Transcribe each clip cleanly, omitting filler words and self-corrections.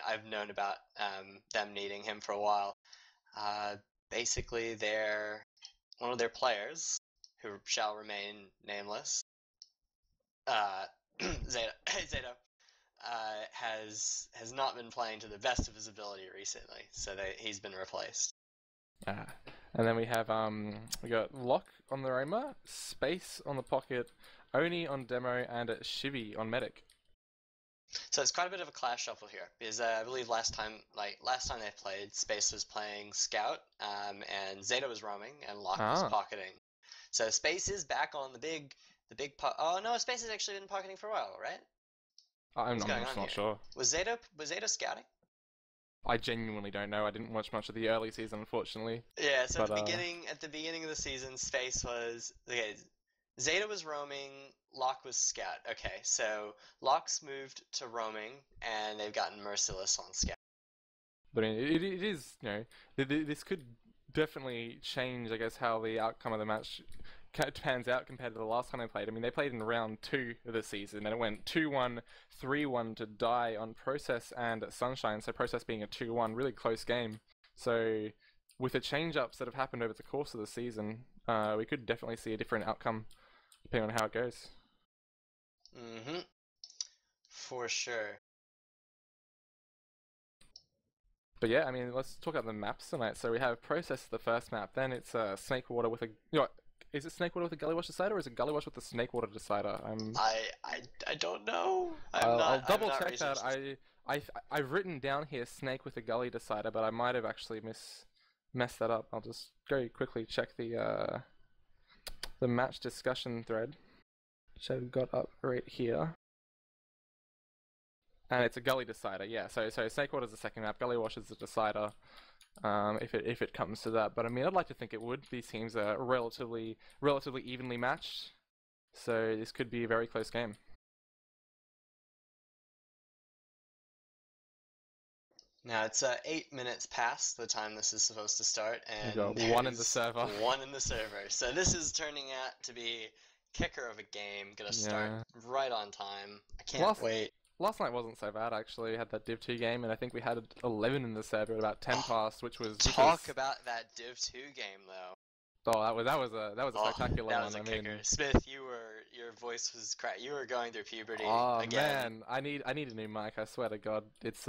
I've known about them needing him for a while. Basically, one of their players, who shall remain nameless, Zeta, has not been playing to the best of his ability recently, so he's been replaced. And then we have we got Lock on the Roma, Space on the Pocket, Oni on Demo, and Shivy on Medic. So it's quite a bit of a class shuffle here, because I believe last time they played, Space was playing Scout, and Zeta was roaming, and Lock was pocketing. So Space is back on the big oh no, Space has actually been pocketing for a while, right? I'm not sure. Was Zeta scouting? I genuinely don't know. I didn't watch much of the early season, unfortunately. Yeah, so at the beginning of the season, Space was Zeta was roaming, Lock was scout. Okay, so Lock's moved to roaming, and they've gotten Merciless on scout. But I mean, it is, you know, this could definitely change, I guess, how the outcome of the match pans out compared to the last time they played. I mean, they played in round 2 of the season, and it went 2-1, 3-1 to Die on Process and Sunshine, so Process being a 2-1, really close game. So, with the change-ups that have happened over the course of the season, we could definitely see a different outcome, depending on how it goes. Mm-hmm. For sure. But yeah, I mean, let's talk about the maps tonight. So we have Process, the first map, then it's Snakewater with a... You know, is it Snakewater with a Gullywash decider, or is it Gullywash with a Snakewater decider? I don't know. I'll double check that. I've written down here Snake with a Gully decider, but I might have actually messed that up. I'll just go quickly check the match discussion thread, which I've got up right here. And it's a Gully decider, yeah. So Snakewater's the second map, Gullywash is the decider. If it comes to that, but I mean, I'd like to think it would. These teams are relatively evenly matched, so this could be a very close game. Now it's 8 minutes past the time this is supposed to start, and got one in the server. One in the server. So this is turning out to be kicker of a game. Gonna start right on time. I can't wait. Last night wasn't so bad, actually. We had that Div 2 game, and I think we had 11 in the server at about 10 past, which was... Talk about that Div 2 game, though. Oh, that was a spectacular one. That was a kicker. Smith, your voice was cracked. You were going through puberty again. Man, I need a new mic. I swear to God, it's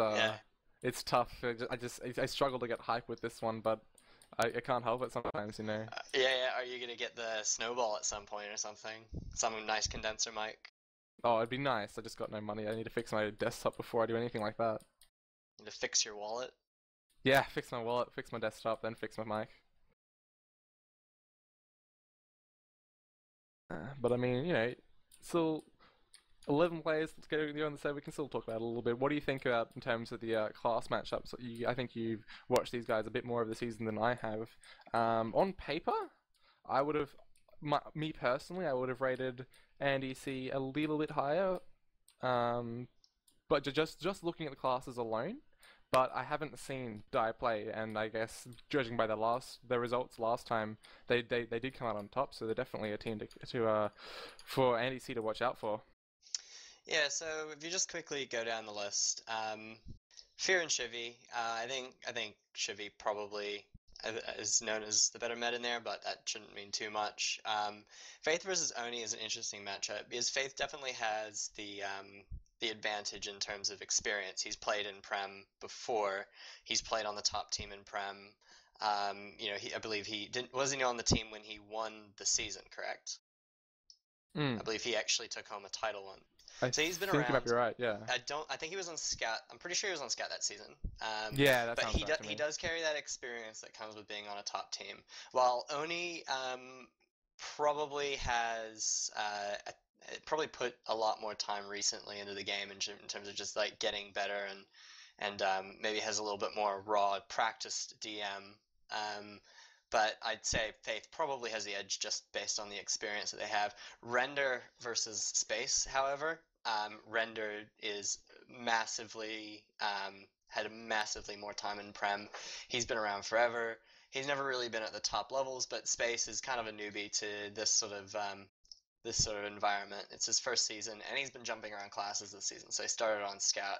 tough. I struggle to get hype with this one, but I can't help it sometimes, you know. Yeah. Are you gonna get the snowball at some point or something? Some nice condenser mic. Oh, it'd be nice. I just got no money. I need to fix my desktop before I do anything like that. You need to fix your wallet? Yeah, fix my wallet, fix my desktop, then fix my mic. But I mean, you know, still 11 players to go on the server. We can still talk about it a little bit. What do you think about in terms of the class matchups? I think you've watched these guys a bit more of the season than I have. On paper, I would have, me personally, I would have rated Andy C a little bit higher. But just looking at the classes alone. But I haven't seen Die play, and I guess judging by the results last time, they did come out on top. So they're definitely a team for Andy C to watch out for. Yeah. So if you just quickly go down the list, Fear and Shivy. I think Shivy probably is known as the better med in there, but that shouldn't mean too much. Faith versus Oni is an interesting matchup because Faith definitely has the advantage in terms of experience. He's played in Prem before. He's played on the top team in Prem. You know, I believe wasn't he on the team when he won the season, correct? I believe he actually took home a title one. So he's been around. You might be right, yeah. I think he was on Scout. I'm pretty sure he was on Scout that season. Yeah, that but sounds right to me. He does carry that experience that comes with being on a top team. While Oni probably has probably put a lot more time recently into the game in terms of just like getting better and maybe has a little bit more raw practiced DM. But I'd say Faith probably has the edge just based on the experience that they have. Render versus Space, however, Render is massively had massively more time in Prem. He's been around forever. He's never really been at the top levels, but Space is kind of a newbie to this sort of environment. It's his first season, and he's been jumping around classes this season. So he started on Scout.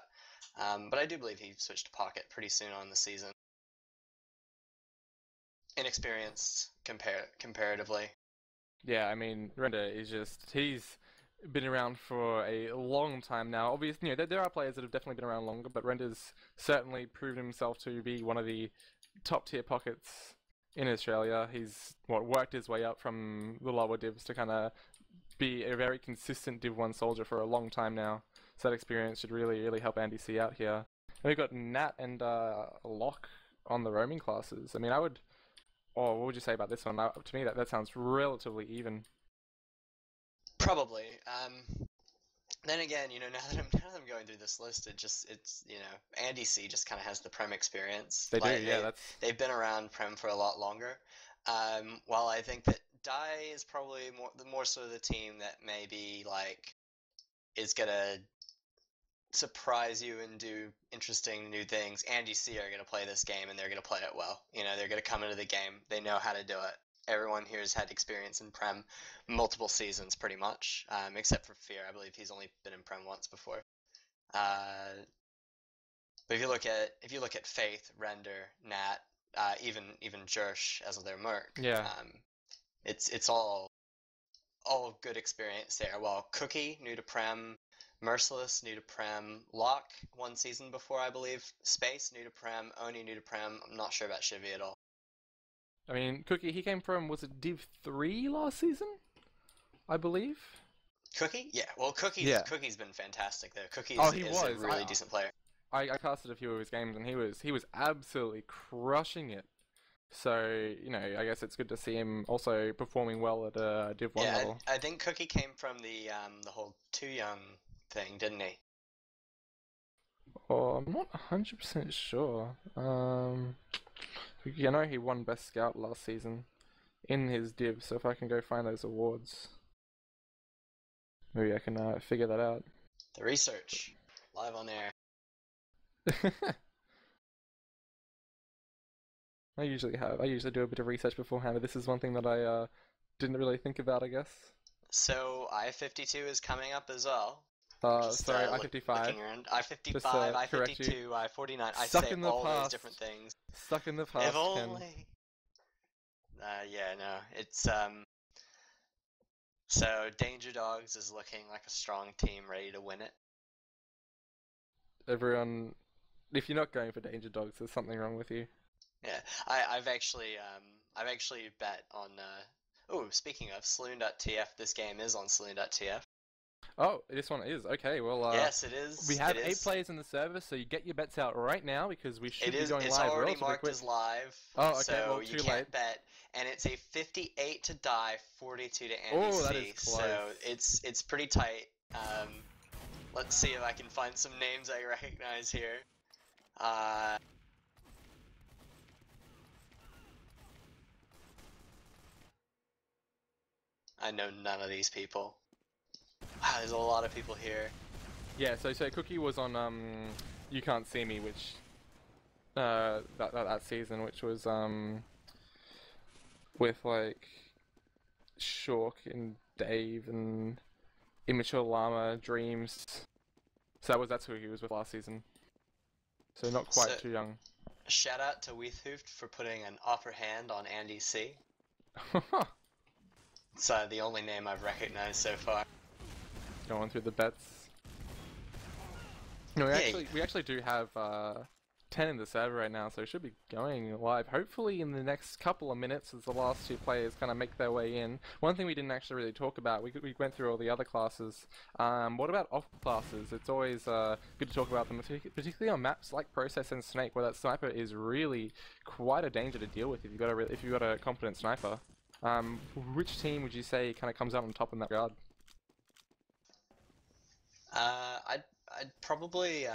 But I do believe he switched to pocket pretty soon on the season. Inexperienced comparatively. Yeah, I mean, Render is he's been around for a long time now. Obviously, there are players that have definitely been around longer, but Render's certainly proven himself to be one of the top tier pockets in Australia. He's worked his way up from the lower divs to kind of be a very consistent Div 1 soldier for a long time now. So that experience should really help Andy C out here. And we've got Nat and Locke on the roaming classes. I mean, what would you say about this one? To me, that sounds relatively even. Probably. Then again, now that I'm going through this list, it's Andy C just kind of has the Prem experience. They do, yeah. They've been around Prem for a lot longer. While I think that Dai is probably more so the team that maybe is gonna surprise you and do interesting new things. Andy C are gonna play this game and they're gonna play it well. They're gonna come into the game. They know how to do it. Everyone here has had experience in Prem multiple seasons, pretty much, except for Fear. I believe he's only been in Prem once before. But if you look at Faith, Render, Nat, even Jersh as their Merc, yeah, it's all good experience there. Well, Cookie new to Prem, Merciless new to Prem, Locke one season before, I believe, Space new to Prem, Oni new to Prem. I'm not sure about Shivy at all. I mean, Cookie, he came from, was it Div 3 last season? I believe? Cookie? Yeah, well, Cookie's been fantastic there. Cookie is a really decent player. I casted a few of his games and he was absolutely crushing it. So, I guess it's good to see him also performing well at a Div 1 level. I think Cookie came from the whole Too Young thing, didn't he? Oh, I'm not 100% sure. I know he won Best Scout last season in his Div, so if I can go find those awards, maybe I can figure that out. The research, live on air. I usually do a bit of research beforehand, but this is one thing that I didn't really think about, I guess. So I-52 is coming up as well. Sorry, I-55. I-55, I-52, I-49. I say all those different things. Stuck in the past. If only. Yeah, no, it's So Danger Dogs is looking like a strong team ready to win it. Everyone, if you're not going for Danger Dogs, there's something wrong with you. Yeah, I've actually bet on. Oh, speaking of Saloon.tf, this game is on Saloon.tf. Oh, this one is. Okay, well... yes, it is. We have 8 players in the server, so you get your bets out right now, because we should be going live It's already marked as live. Oh, okay, so well, you can't bet. And it's a 58 to die, 42 to Andy Oh, that C. is close. So it's pretty tight. Let's see if I can find some names I recognize here. I know none of these people. Wow, there's a lot of people here. Yeah, so Cookie was on You Can't See Me, which that season, which was with like Shawk and Dave and Immature Llama, Dreams. So that's who he was with last season. So not quite too young. Shout out to Weethhoofed for putting an upper hand on Andy C. It's the only name I've recognized so far. Going through the bets. No, we actually do have 10 in the server right now, so we should be going live. Hopefully in the next couple of minutes as the last 2 players kind of make their way in. One thing we didn't actually really talk about, we went through all the other classes. What about off classes? It's always good to talk about them, particularly on maps like Process and Snake, where that sniper is really quite a danger to deal with if you've got a competent sniper. Which team would you say kind of comes out on top in that regard? I'd probably,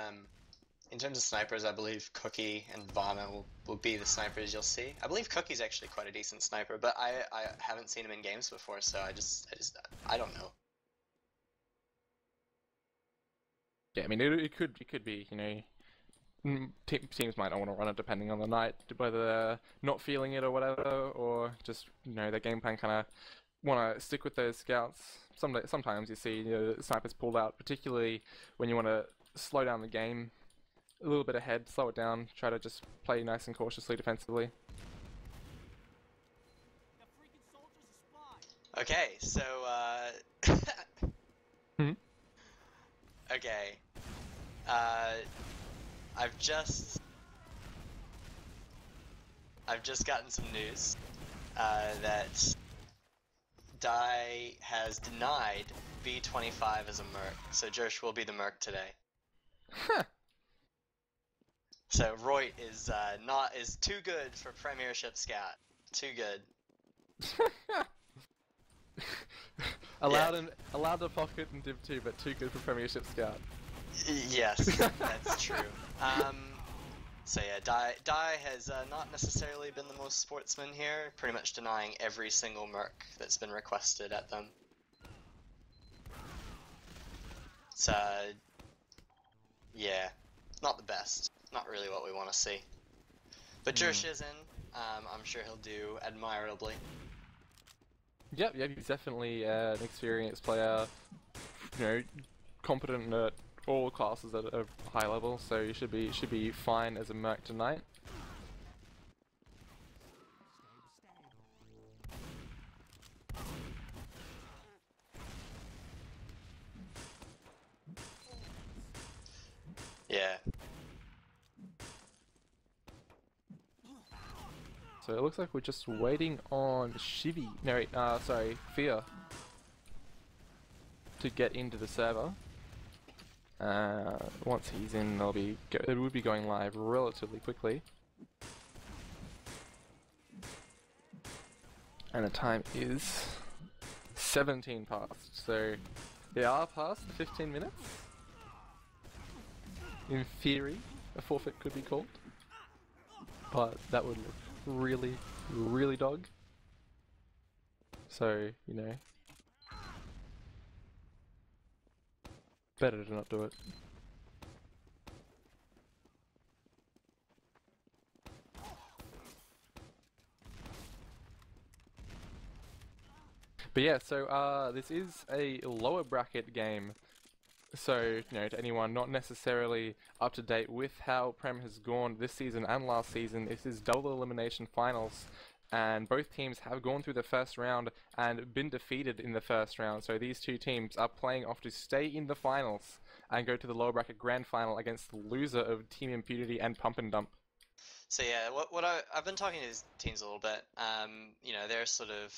in terms of snipers, I believe Cookie and Vana will be the snipers you'll see. I believe Cookie's actually quite a decent sniper, but I haven't seen him in games before, so I don't know. Yeah, I mean, it could be, teams might not want to run it depending on the night, whether they're not feeling it or whatever, or just, their game plan kind of want to stick with those scouts. Sometimes you see snipers pulled out, particularly when you want to slow down the game a little bit ahead, slow it down, try to just play nice and cautiously defensively. Okay, so Hmm? okay, uh, I've just gotten some news that Dai has denied B25 as a merc, so Jersh will be the merc today. So Roy is is too good for Premiership Scout. Too good. allowed to pocket in Div 2, but too good for Premiership Scout. Yes, that's true. So yeah, Dai has not necessarily been the most sportsman here, pretty much denying every single merc that's been requested at them. So yeah, not the best. Not really what we want to see. But Jersh is in. I'm sure he'll do admirably. Yep, he's definitely an experienced player, you know, competent at all classes at a high level, so he should be fine as a merc tonight. Yeah. So it looks like we're just waiting on Shivy, no wait, sorry, Fear, to get into the server. Once he's in, it would be going live relatively quickly. And the time is 17 past, so they are past the 15 minutes. In theory, a forfeit could be called, but that would look really, really dog. So, you know, better to not do it. But yeah, so this is a lower bracket game. So, you know, to anyone not necessarily up to date with how Prem has gone this season and last season, this is double elimination finals, and both teams have gone through the first round and been defeated in the first round. So these two teams are playing off to stay in the finals and go to the lower bracket grand final against the loser of Team Impunity and Pump and Dump. So yeah, I've been talking to these teams a little bit. You know, they're sort of,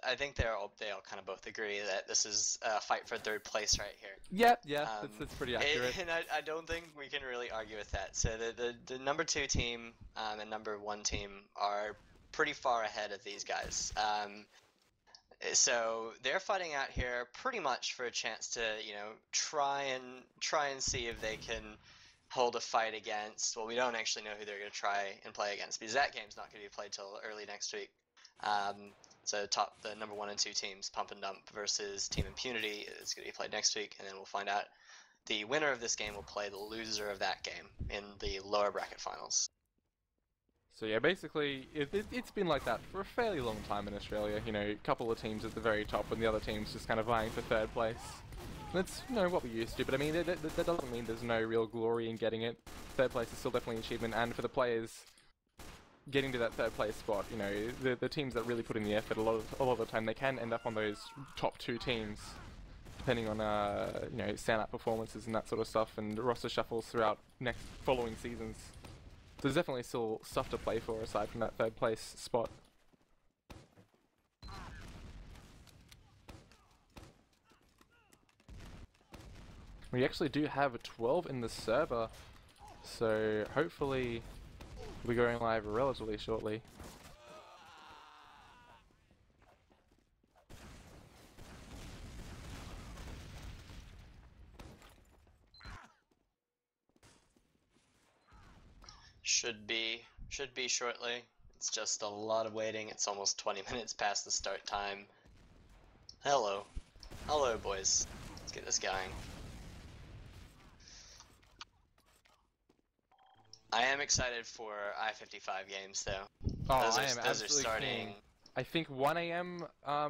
I think they all kind of both agree that this is a fight for third place right here. Yep, yeah, that's pretty accurate. And I don't think we can really argue with that. So the number 2 team and number 1 team are pretty far ahead of these guys. So they're fighting out here pretty much for a chance to, you know, try and see if they can hold a fight against. Well, we don't actually know who they're going to try and play against, because that game's not going to be played till early next week. So the number 1 and 2 teams, Pump and Dump versus Team Impunity, is going to be played next week, and then we'll find out the winner of this game will play the loser of that game in the lower bracket finals. So yeah, basically, it's been like that for a fairly long time in Australia. You know, a couple of teams at the very top and the other teams just kind of vying for third place. That's, you know, what we used to, but I mean, that doesn't mean there's no real glory in getting it. Third place is still definitely an achievement, and for the players getting to that third place spot, you know, the teams that really put in the effort, a lot of the time they can end up on those top 2 teams, depending on, you know, standout performances and that sort of stuff, and roster shuffles throughout following seasons. So there's definitely still stuff to play for aside from that third place spot. We actually do have 12 in the server, so hopefully we'll be going live relatively shortly. Should be shortly. It's just a lot of waiting. It's almost 20 minutes past the start time. Hello, boys. Let's get this going. I am excited for I-55 games, though. Oh, I am those are starting. Keen. I think 1 AM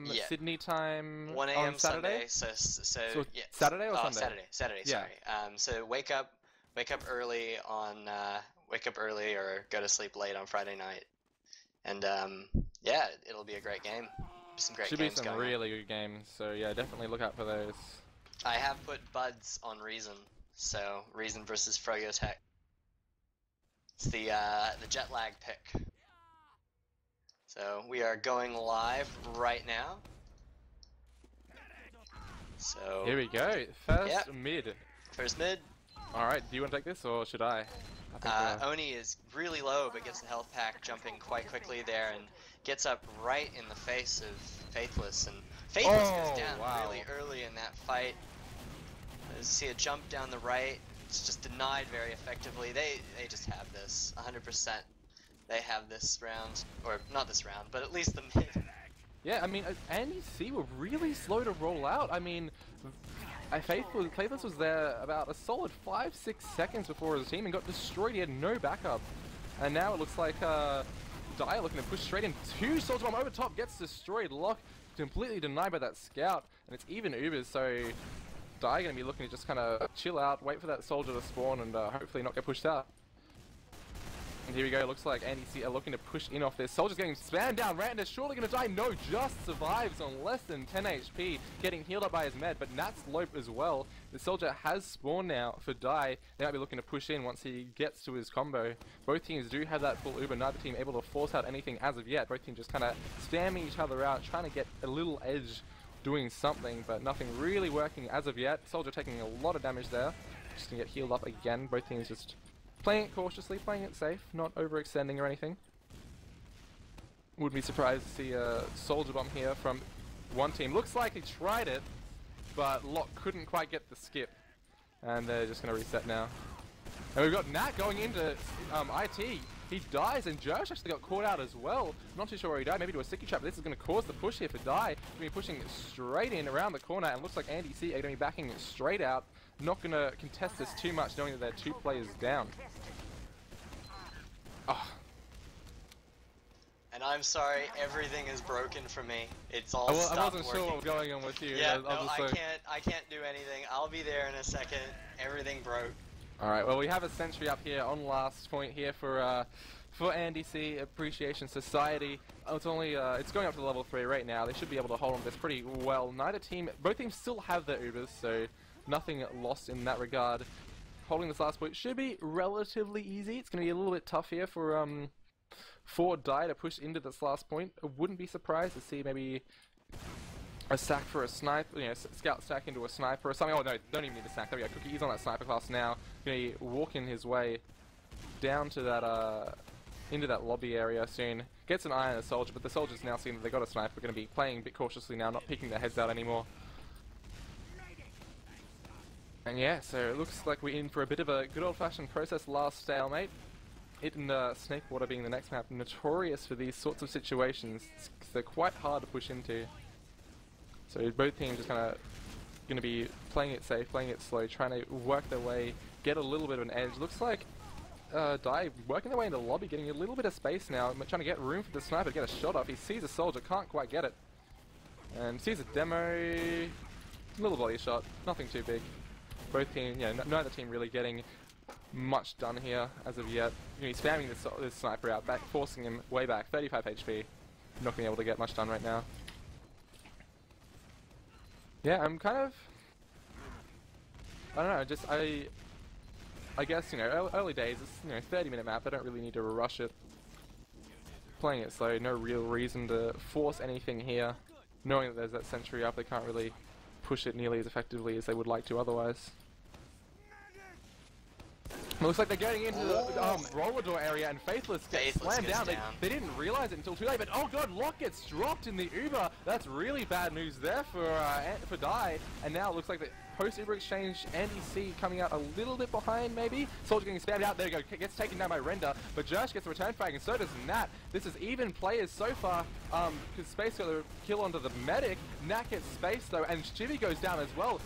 Yeah. Sydney time 1 a.m. on Saturday? So So yeah. Saturday or Sunday? Saturday, Yeah. sorry. So wake up Wake up early on wake up early or go to sleep late on Friday night, and yeah, it'll be a great game. Some great Should be games some going really good games, so yeah, definitely look out for those. on. I have put buds on Reason, so Reason versus Frogotech. It's the jet lag pick. So we are going live right now. So Here we go, first Yep. mid. First mid. Alright, do you want to take this or should I? I think Oni is really low, but gets the health pack jumping quite quickly there and gets up right in the face of Faithless. And Faithless goes down really early in that fight. You see a jump down the right. It's just denied very effectively. They just have this 100%. They have this round, or not this round, but at least the mid. Yeah, I mean, Andy C were really slow to roll out. I mean, Faithless was there about a solid 5-6 seconds before his team and got destroyed. He had no backup. And now it looks like Dyer looking to push straight in. 2 Soldier Bomb over top, gets destroyed. Lock completely denied by that scout. And it's even Ubers, so Dyer going to be looking to just kind of chill out, wait for that soldier to spawn and hopefully not get pushed out. And here we go, looks like Andy C are looking to push in off this. Soldier's getting spammed down, Rand is surely going to die. No, just survives on less than 10 HP, getting healed up by his med, but Nat's low as well. The soldier has spawned now for Die. They might be looking to push in once he gets to his combo. Both teams do have that full Uber, neither team able to force out anything as of yet. Both teams just kind of spamming each other out, trying to get a little edge doing something, but nothing really working as of yet. Soldier taking a lot of damage there, just going to get healed up again. Both teams just playing it cautiously, playing it safe, not overextending or anything. Would be surprised to see a Soldier Bomb here from one team. Looks like he tried it, but Locke couldn't quite get the skip. And they're just going to reset now. And we've got Nat going into IT. He dies, and Josh actually got caught out as well. Not too sure where he died, maybe to a sticky trap, but this is going to cause the push here for Die. Going to be pushing straight in around the corner, and looks like Andy C are going to be backing straight out. Not going to contest this too much, knowing that they're 2 players down. Oh. And I'm sorry, everything is broken for me. It's all I stopped wasn't working. sure what was going on with you. Yeah, I I can't do anything. I'll be there in a second. Everything broke. Alright, well we have a sentry up here on last point here for Andy C, Appreciation Society. It's only it's going up to level 3 right now. They should be able to hold on to this pretty well. Both teams still have their Ubers, so nothing lost in that regard. Holding this last point should be relatively easy. It's going to be a little bit tough here for Die to push into this last point. I wouldn't be surprised to see maybe a sack for a sniper, scout stack into a sniper or something. Oh no, don't even need a sack. There we go. Cookie is on that sniper class now. Going to be walking his way down to that into that lobby area soon. Gets an eye on the soldier, but the soldier's now seeing that they got a sniper. Going to be playing a bit cautiously now, not peeking their heads out anymore. And yeah, so it looks like we're in for a bit of a good old-fashioned process last stalemate. It and Snakewater being the next map, notorious for these sorts of situations. They're quite hard to push into. So both teams just kind of going to be playing it safe, playing it slow, trying to work their way, get a little bit of an edge. Looks like Die working their way into the lobby, getting a little bit of space now, trying to get room for the sniper to get a shot off. He sees a soldier, can't quite get it. And sees a demo, little body shot, nothing too big. Both teams, neither team really getting much done here as of yet. He's spamming this sniper out, forcing him way back, 35 HP. Not being able to get much done right now. Yeah, I'm kind of, I don't know, just I guess, early days, it's, 30-minute map, they don't really need to rush it. Playing it slow, no real reason to force anything here. Knowing that there's that sentry up, they can't really push it nearly as effectively as they would like to otherwise. It looks like they're getting into the roller door area, and Faithless gets slammed down. They didn't realize it until too late, but oh god, Locke gets dropped in the Uber. That's really bad news there for Die. And now it looks like the post-Uber exchange, Andy C coming out a little bit behind maybe. Soldier getting spammed out, there you go, gets taken down by Render, but Josh gets a return frag, and so does Nat. This is even players so far, because Space got a kill onto the medic. Nat gets Space though, and Chibi goes down as well.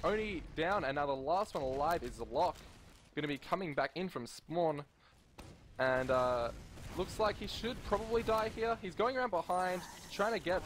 Only down, and now the last one alive is Locke. Going to be coming back in from spawn, and looks like he should probably die here. He's going around behind, trying to get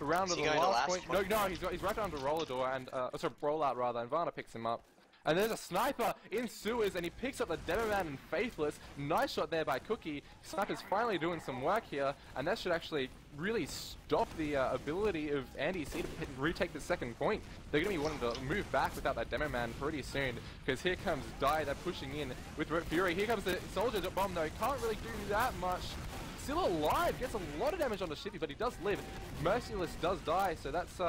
around to the last point. No, he's right onto roller door, and sorry, rollout rather, and Varna picks him up. And there's a sniper in sewers, and he picks up the Demo Man and Faithless. Nice shot there by Cookie. Sniper's finally doing some work here, and that should actually really stop the ability of Andy C to retake the second point. They're going to be wanting to move back without that Demo Man pretty soon, because here comes Die, they're pushing in with Red Fury. Here comes the Soldier bomb though, can't really do that much. Still alive, gets a lot of damage onto Shippy, but he does live. Merciless does die, so that's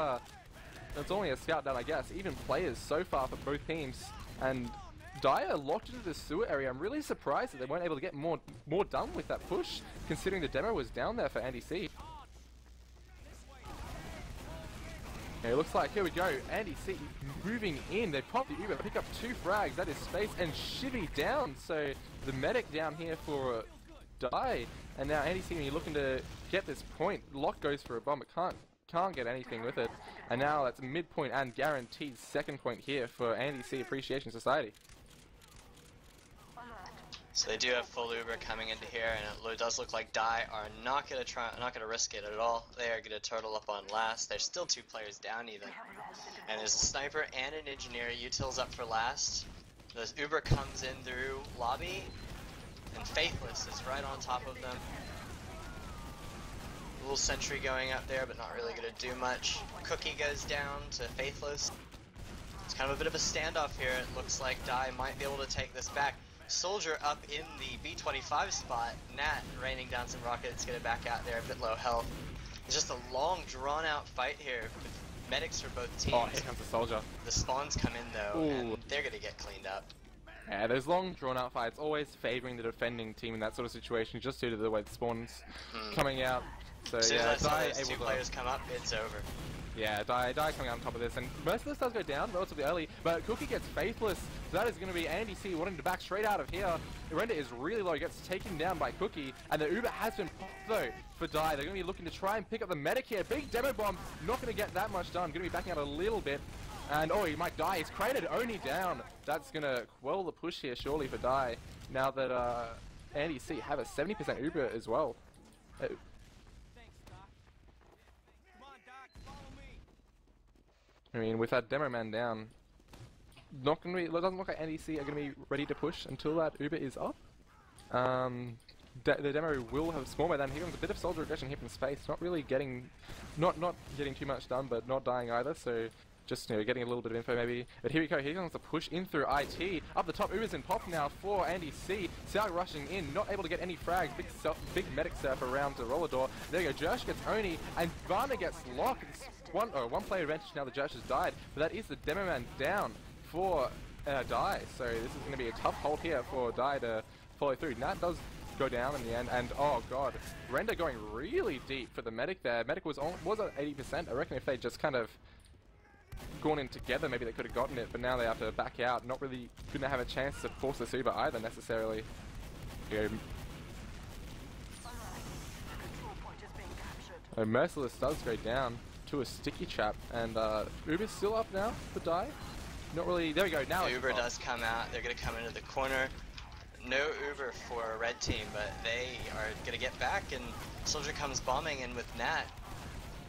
only a scout down, I guess. Even players so far for both teams, and Dire locked into the sewer area. I'm really surprised that they weren't able to get more done with that push, considering the demo was down there for Andy C. Okay, it looks like, here we go, Andy C moving in. They pop the Uber, pick up 2 frags, that is Space and Shivy down. So the medic down here for Die, and now Andy C, when you're looking to get this point, Lock goes for a bomb, it can't get anything with it. And now that's midpoint and guaranteed second point here for Andy C Appreciation Society. So they do have full Uber coming into here, and it does look like Die are not gonna risk it at all. They are gonna turtle up on last. There's still 2 players down even, and there's a sniper and an engineer. Util's up for last. The Uber comes in through lobby, and Faithless is right on top of them. A little sentry going up there, but not really gonna do much. Cookie goes down to Faithless. It's kind of a bit of a standoff here. It looks like Die might be able to take this back. Soldier up in the B25 spot. Nat raining down some rockets, get it back out there, a bit low health. It's just a long, drawn-out fight here with medics for both teams. Oh, here comes the Soldier. The spawns come in though, Ooh. and they're gonna get cleaned up. Yeah, those long, drawn-out fights always favoring the defending team in that sort of situation, just due to the way the spawns coming out. So As soon yeah, as Die those 2 able players to. come up, it's over. Yeah, Die coming out on top of this, and Merciless does go down relatively early, but Cookie gets Faithless, so that is going to be Andy C wanting to back straight out of here. Render is really low, gets taken down by Cookie, and the Uber has been popped though for Die. They're going to be looking to try and pick up the medic here. Big demo bomb, not going to get that much done, going to be backing out a little bit, and oh, he might die. He's created Oni down. That's going to quell the push here surely for Die, now that Andy C have a 70% Uber as well. I mean, with that Demo Man down, not gonna be. It doesn't look like NEC are gonna be ready to push until that Uber is up. The demo will have spawned by then. Here comes a bit of soldier aggression here from space. Not really getting, not getting too much done, but not dying either. So just getting a little bit of info maybe. But here we go. Here comes the push in through IT. Up the top, Uber's in pop now for Andy C. Sal rushing in, not able to get any frags. Big medic surf around to roller door. There you go. Jersh gets Oni, and Varna gets locked. It's one player advantage now. The Jersh has died, but that is the demo man down for Die. So this is going to be a tough hold here for Die to follow through. Nat does go down in the end, and oh god, Render going really deep for the medic there. Medic was at 80%. I reckon if they just kind of gone in together, maybe they could have gotten it, but now they have to back out. Not really going to have a chance to force the Uber either necessarily. Merciless does go down to a sticky trap, and Uber's still up now for Die. Not really. There we go. Now Uber does come out. They're going to come into the corner. No Uber for a red team, but they are going to get back, and Soldier comes bombing in with Nat.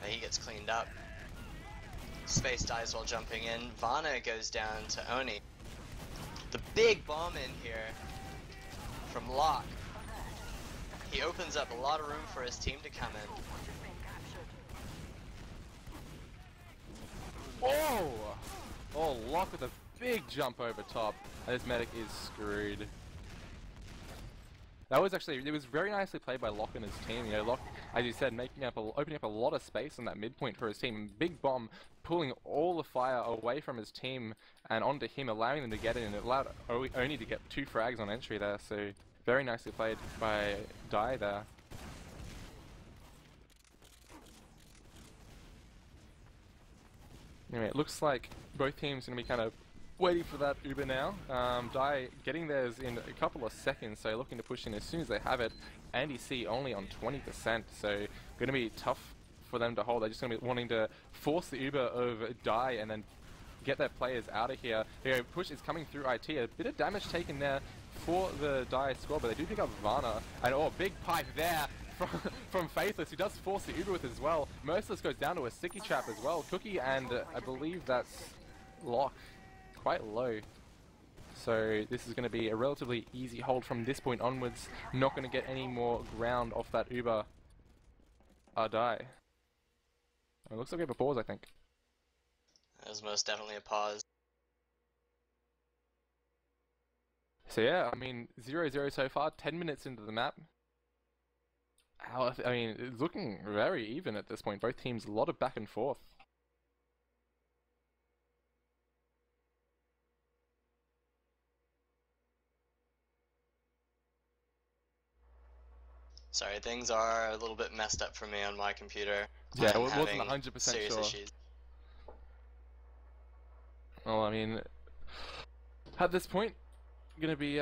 He gets cleaned up. Space dies while jumping in. Vana goes down to Oni. The big bomb in here from Locke. He opens up a lot of room for his team to come in. Oh! Oh, Locke with a big jump over top. And this medic is screwed. That was actually, it was very nicely played by Locke and his team. Locke, as you said, opening up a lot of space on that midpoint for his team. Big bomb, pulling all the fire away from his team and onto him, allowing them to get in. And it allowed Oni to get 2 frags on entry there. So very nicely played by Die there. Anyway, it looks like both teams are going to be kind of waiting for that Uber now. Die getting theirs in a couple of seconds, so looking to push in as soon as they have it. Andy C only on 20%, so going to be tough for them to hold. They're just going to be wanting to force the Uber over Die and then get their players out of here. Push is coming through IT. A bit of damage taken there for the Die squad, but they do pick up Varna. And oh, big pipe there from Faithless, who does force the Uber with as well. Merciless goes down to a sticky trap as well. Cookie and I believe that's Locke. Quite low. So this is going to be a relatively easy hold from this point onwards. Not going to get any more ground off that Uber die. It looks like we have a pause, I think. That was most definitely a pause. So yeah, I mean, 0-0 so far, 10 minutes into the map. I mean, it's looking very even at this point. Both teams, a lot of back and forth. Sorry, things are a little bit messed up for me on my computer. Yeah, I'm I wasn't having 100% serious sure. issues. Well, I mean, at this point, gonna be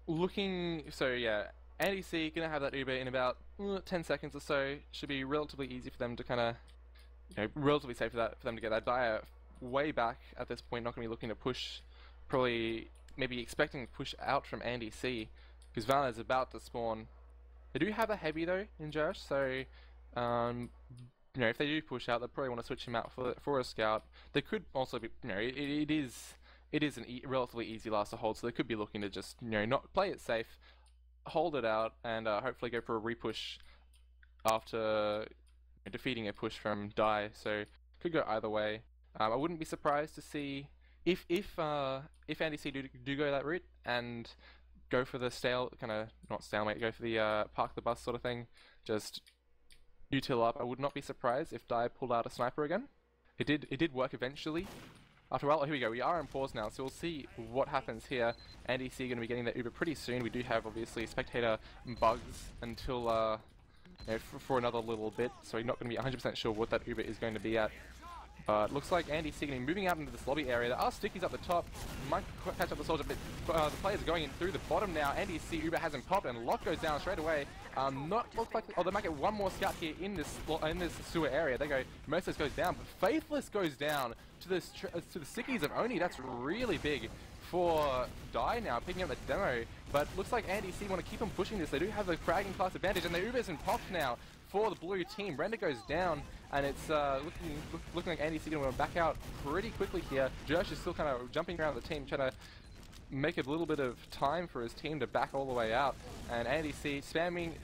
looking. So yeah, Andy C gonna have that Uber in about 10 seconds or so. Should be relatively easy for them to kind of, relatively safe for them to get that Dire way back at this point. Not gonna be looking to push, probably maybe expecting to push out from Andy C, because Valor's about to spawn. They do have a heavy though in Josh, so if they do push out, they'll probably want to switch him out for a scout. They could also be, it is an relatively easy last to hold, so they could be looking to just, not play it safe, hold it out, and hopefully go for a repush after defeating a push from Die. So could go either way. I wouldn't be surprised to see if Andy C do go that route and go for the not stalemate, go for the park the bus sort of thing, just util up. I would not be surprised if Die pulled out a sniper again. It did work eventually. After a while, here we go, we are on pause now, so we'll see what happens here. Andy C going to be getting that Uber pretty soon. We do have, obviously, spectator bugs until, for another little bit, so we're not going to be 100% sure what that Uber is going to be at. But looks like Andy C going to be moving out into this lobby area. There are stickies up the top. Might catch up the soldier, but the players are going in through the bottom now. Andy C Uber hasn't popped, and Lock goes down straight away. Not look like. Oh, they might get one more scout here in this sewer area. They go. Merciless goes down, but Faithless goes down to the stickies of Oni. That's really big for Die now, picking up the demo. But looks like Andy C want to keep on pushing this. They do have the fragging class advantage, and the Uber isn't popped now for the blue team. Render goes down, and it's looking like Andy C going to back out pretty quickly here. Josh is still kind of jumping around the team, trying to make a little bit of time for his team to back all the way out. And Andy C spamming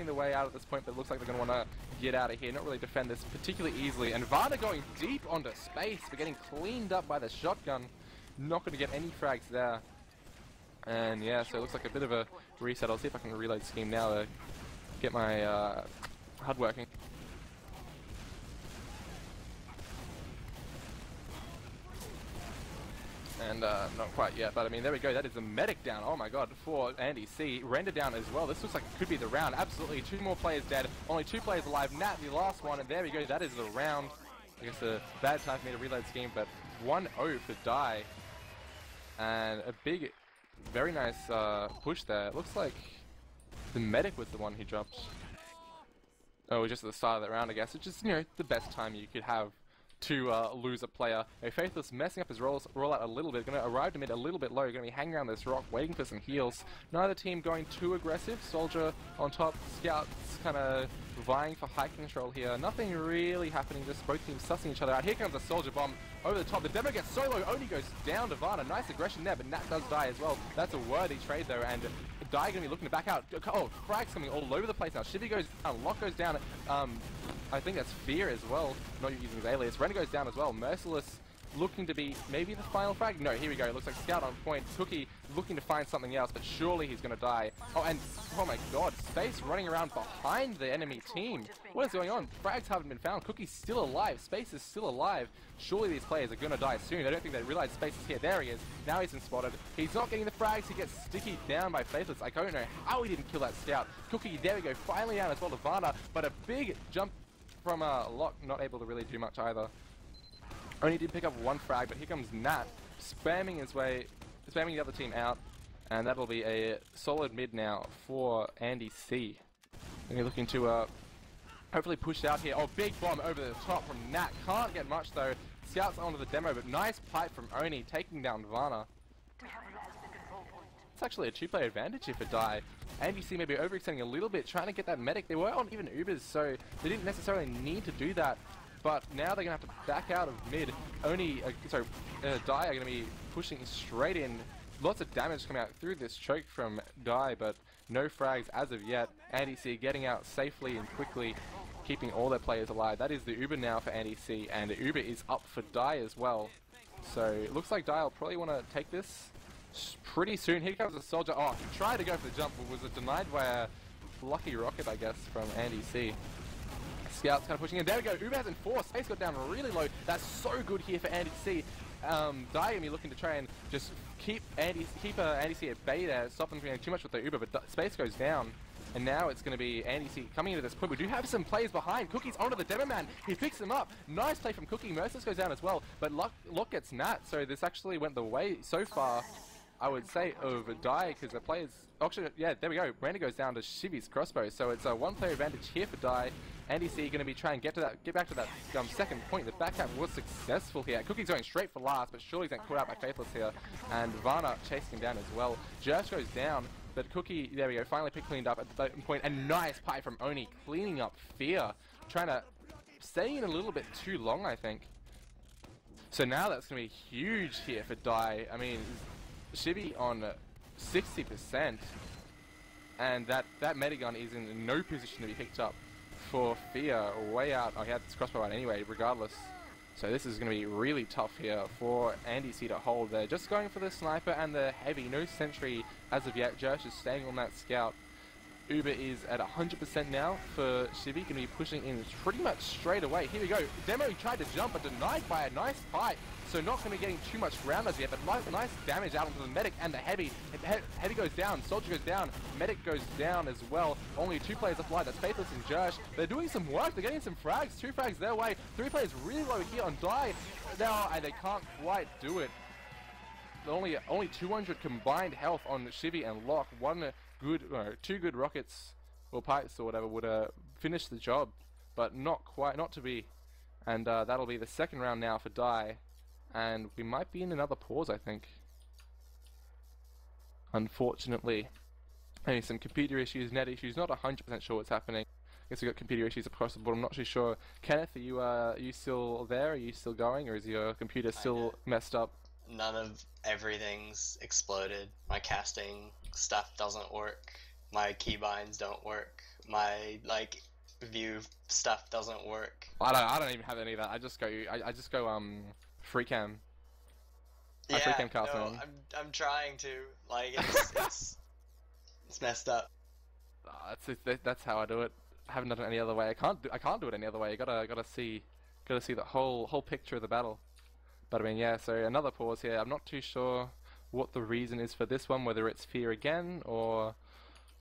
the way out at this point, but it looks like they're going to want to get out of here, not really defend this particularly easily. And Varna going deep onto space, but getting cleaned up by the shotgun. Not going to get any frags there. And yeah, so it looks like a bit of a reset. I'll see if I can reload Scheme now to get my HUD working. And not quite yet, but I mean, there we go. That is a medic down. Oh my god, for Andy C. Render down as well. This looks like it could be the round. Absolutely. 2 more players dead. Only 2 players alive. Nat, the last one. And there we go. That is the round. I guess a bad time for me to reload Scheme, but 1-0 for Die. And a big, very nice push there. It looks like the medic was the one who dropped. Oh, just at the start of that round, I guess. It's just, the best time you could have to lose a player. Faithless messing up his rollout a little bit. Going to arrive to mid a little bit low. Going to be hanging around this rock, waiting for some heals. Neither team going too aggressive. Soldier on top. Scouts kind of vying for high control here. Nothing really happening. Just both teams sussing each other out. Here comes the soldier bomb over the top. The demo gets so low. Only goes down to Varna. Nice aggression there, but Nat does die as well. That's a worthy trade though, and Die going to be looking to back out. Oh, frags coming all over the place now. Shivy goes down. Lock goes down. I think that's Fear as well. Not using his alias. Renner goes down as well. Merciless looking to be maybe the final frag. No, here we go. It looks like Scout on point. Cookie looking to find something else, but surely he's going to die. Oh, and oh my god, Space running around behind the enemy team. What is going on? Frags haven't been found. Cookie's still alive. Space is still alive. Surely these players are going to die soon. I don't think they realize Space is here. There he is. Now he's been spotted. He's not getting the frags. He gets sticky down by Faithless. I don't know how he didn't kill that Scout. Cookie, there we go. Finally down as well to Varna, but a big jump from Lock, not able to really do much either. Only did pick up 1 frag, but here comes Nat, spamming the other team out, and that'll be a solid mid now for Andy C. And you're looking to hopefully push out here. Oh, big bomb over the top from Nat. Can't get much though. Scouts onto the demo, but nice pipe from Oni, taking down Varna. It's actually a 2-player advantage if it die. Andy C may be overextending a little bit, trying to get that medic. They were on even Ubers, so they didn't necessarily need to do that. but now they're going to have to back out of mid. Oni, Dai are going to be pushing straight in. Lots of damage coming out through this choke from Dai, but no frags as of yet. Andy C getting out safely and quickly, keeping all their players alive. That is the Uber now for Andy C, and the Uber is up for Dai as well. So it looks like Dai will probably want to take this pretty soon. Here comes the soldier. Oh, he tried to go for the jump, but was denied by a lucky rocket, I guess, from Andy C. Scout's kind of pushing in. There we go. Uber has enforced. Space got down really low. That's so good here for Andy C. Dai gonna be looking to try and just keep Andy C at bay there, stop them from doing too much with the Uber, but Space goes down. And now it's going to be Andy C coming into this point. We do have some players behind. Cookie's onto the Demo Man. He picks him up. Nice play from Cookie. Merciless goes down as well. But Luck gets Nat. So this actually went the way so far, I would say, of Dai, because the players... Actually, yeah, there we go. Randy goes down to Shivy's crossbow. So it's a one-player advantage here for Dai. Andy C going to be trying to get back to that second point. The backhand was successful here. Cookie's going straight for last, but surely he's getting caught out by Faithless here. And Varna chasing him down as well. Jersh goes down. But Cookie, there we go, finally cleaned up at the point. And nice pipe from Oni, cleaning up Fear. Trying to stay in a little bit too long, I think. So now that's going to be huge here for Dai. I mean, Shivy on 60%. And that Medigun is in no position to be picked up for Fear. Way out. Oh, he had this crossbow out anyway, regardless. So this is going to be really tough here for Andy C to hold there. Just going for the sniper and the heavy. No sentry as of yet. Jersh is staying on that scout. Uber is at 100% now for Shivy. Going to be pushing in pretty much straight away. Here we go. Demo tried to jump, but denied by a nice fight. So not going to be getting too much ground as yet, but nice damage out onto the medic and the heavy. Heavy goes down, soldier goes down, medic goes down as well. Only 2 players left alive. That's Faithless and Jersh. They're doing some work. They're getting some frags. 2 frags their way. 3 players really low here on Dai. Now, and they can't quite do it. Only 200 combined health on Shivy and Lock. 2 good rockets or pipes or whatever would finish the job, but not to be. And that'll be the second round now for Dai. And we might be in another pause, I think. Unfortunately. Maybe some computer issues, net issues, not 100% sure what's happening. I guess we've got computer issues across the board, I'm not too sure. Kenneth, are you still there? Are you still going? Or is your computer still messed up? None of everything's exploded. My casting stuff doesn't work. My keybinds don't work. My, view stuff doesn't work. I don't even have any of that. I just go free cam. Yeah, free cam cast, no, I'm trying to. It's messed up. That's how I do it. I haven't done it any other way. I can't do it any other way. You gotta see the whole picture of the battle. But I mean, yeah. So another pause here. I'm not too sure what the reason is for this one. Whether it's Fear again or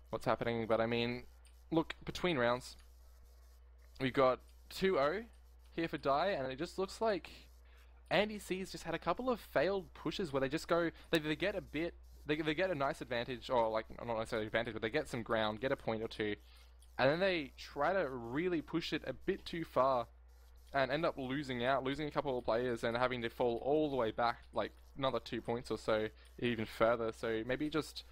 what's happening. But I mean, look, between rounds, we've got 2-0 here for Dai, and it just looks like Andy C's just had a couple of failed pushes where they just go, they get a bit, they get a nice advantage, or not necessarily advantage, but they get some ground, get a point or two, and then they try to really push it a bit too far and end up losing a couple of players and having to fall all the way back, like another 2 points or so, even further. So maybe just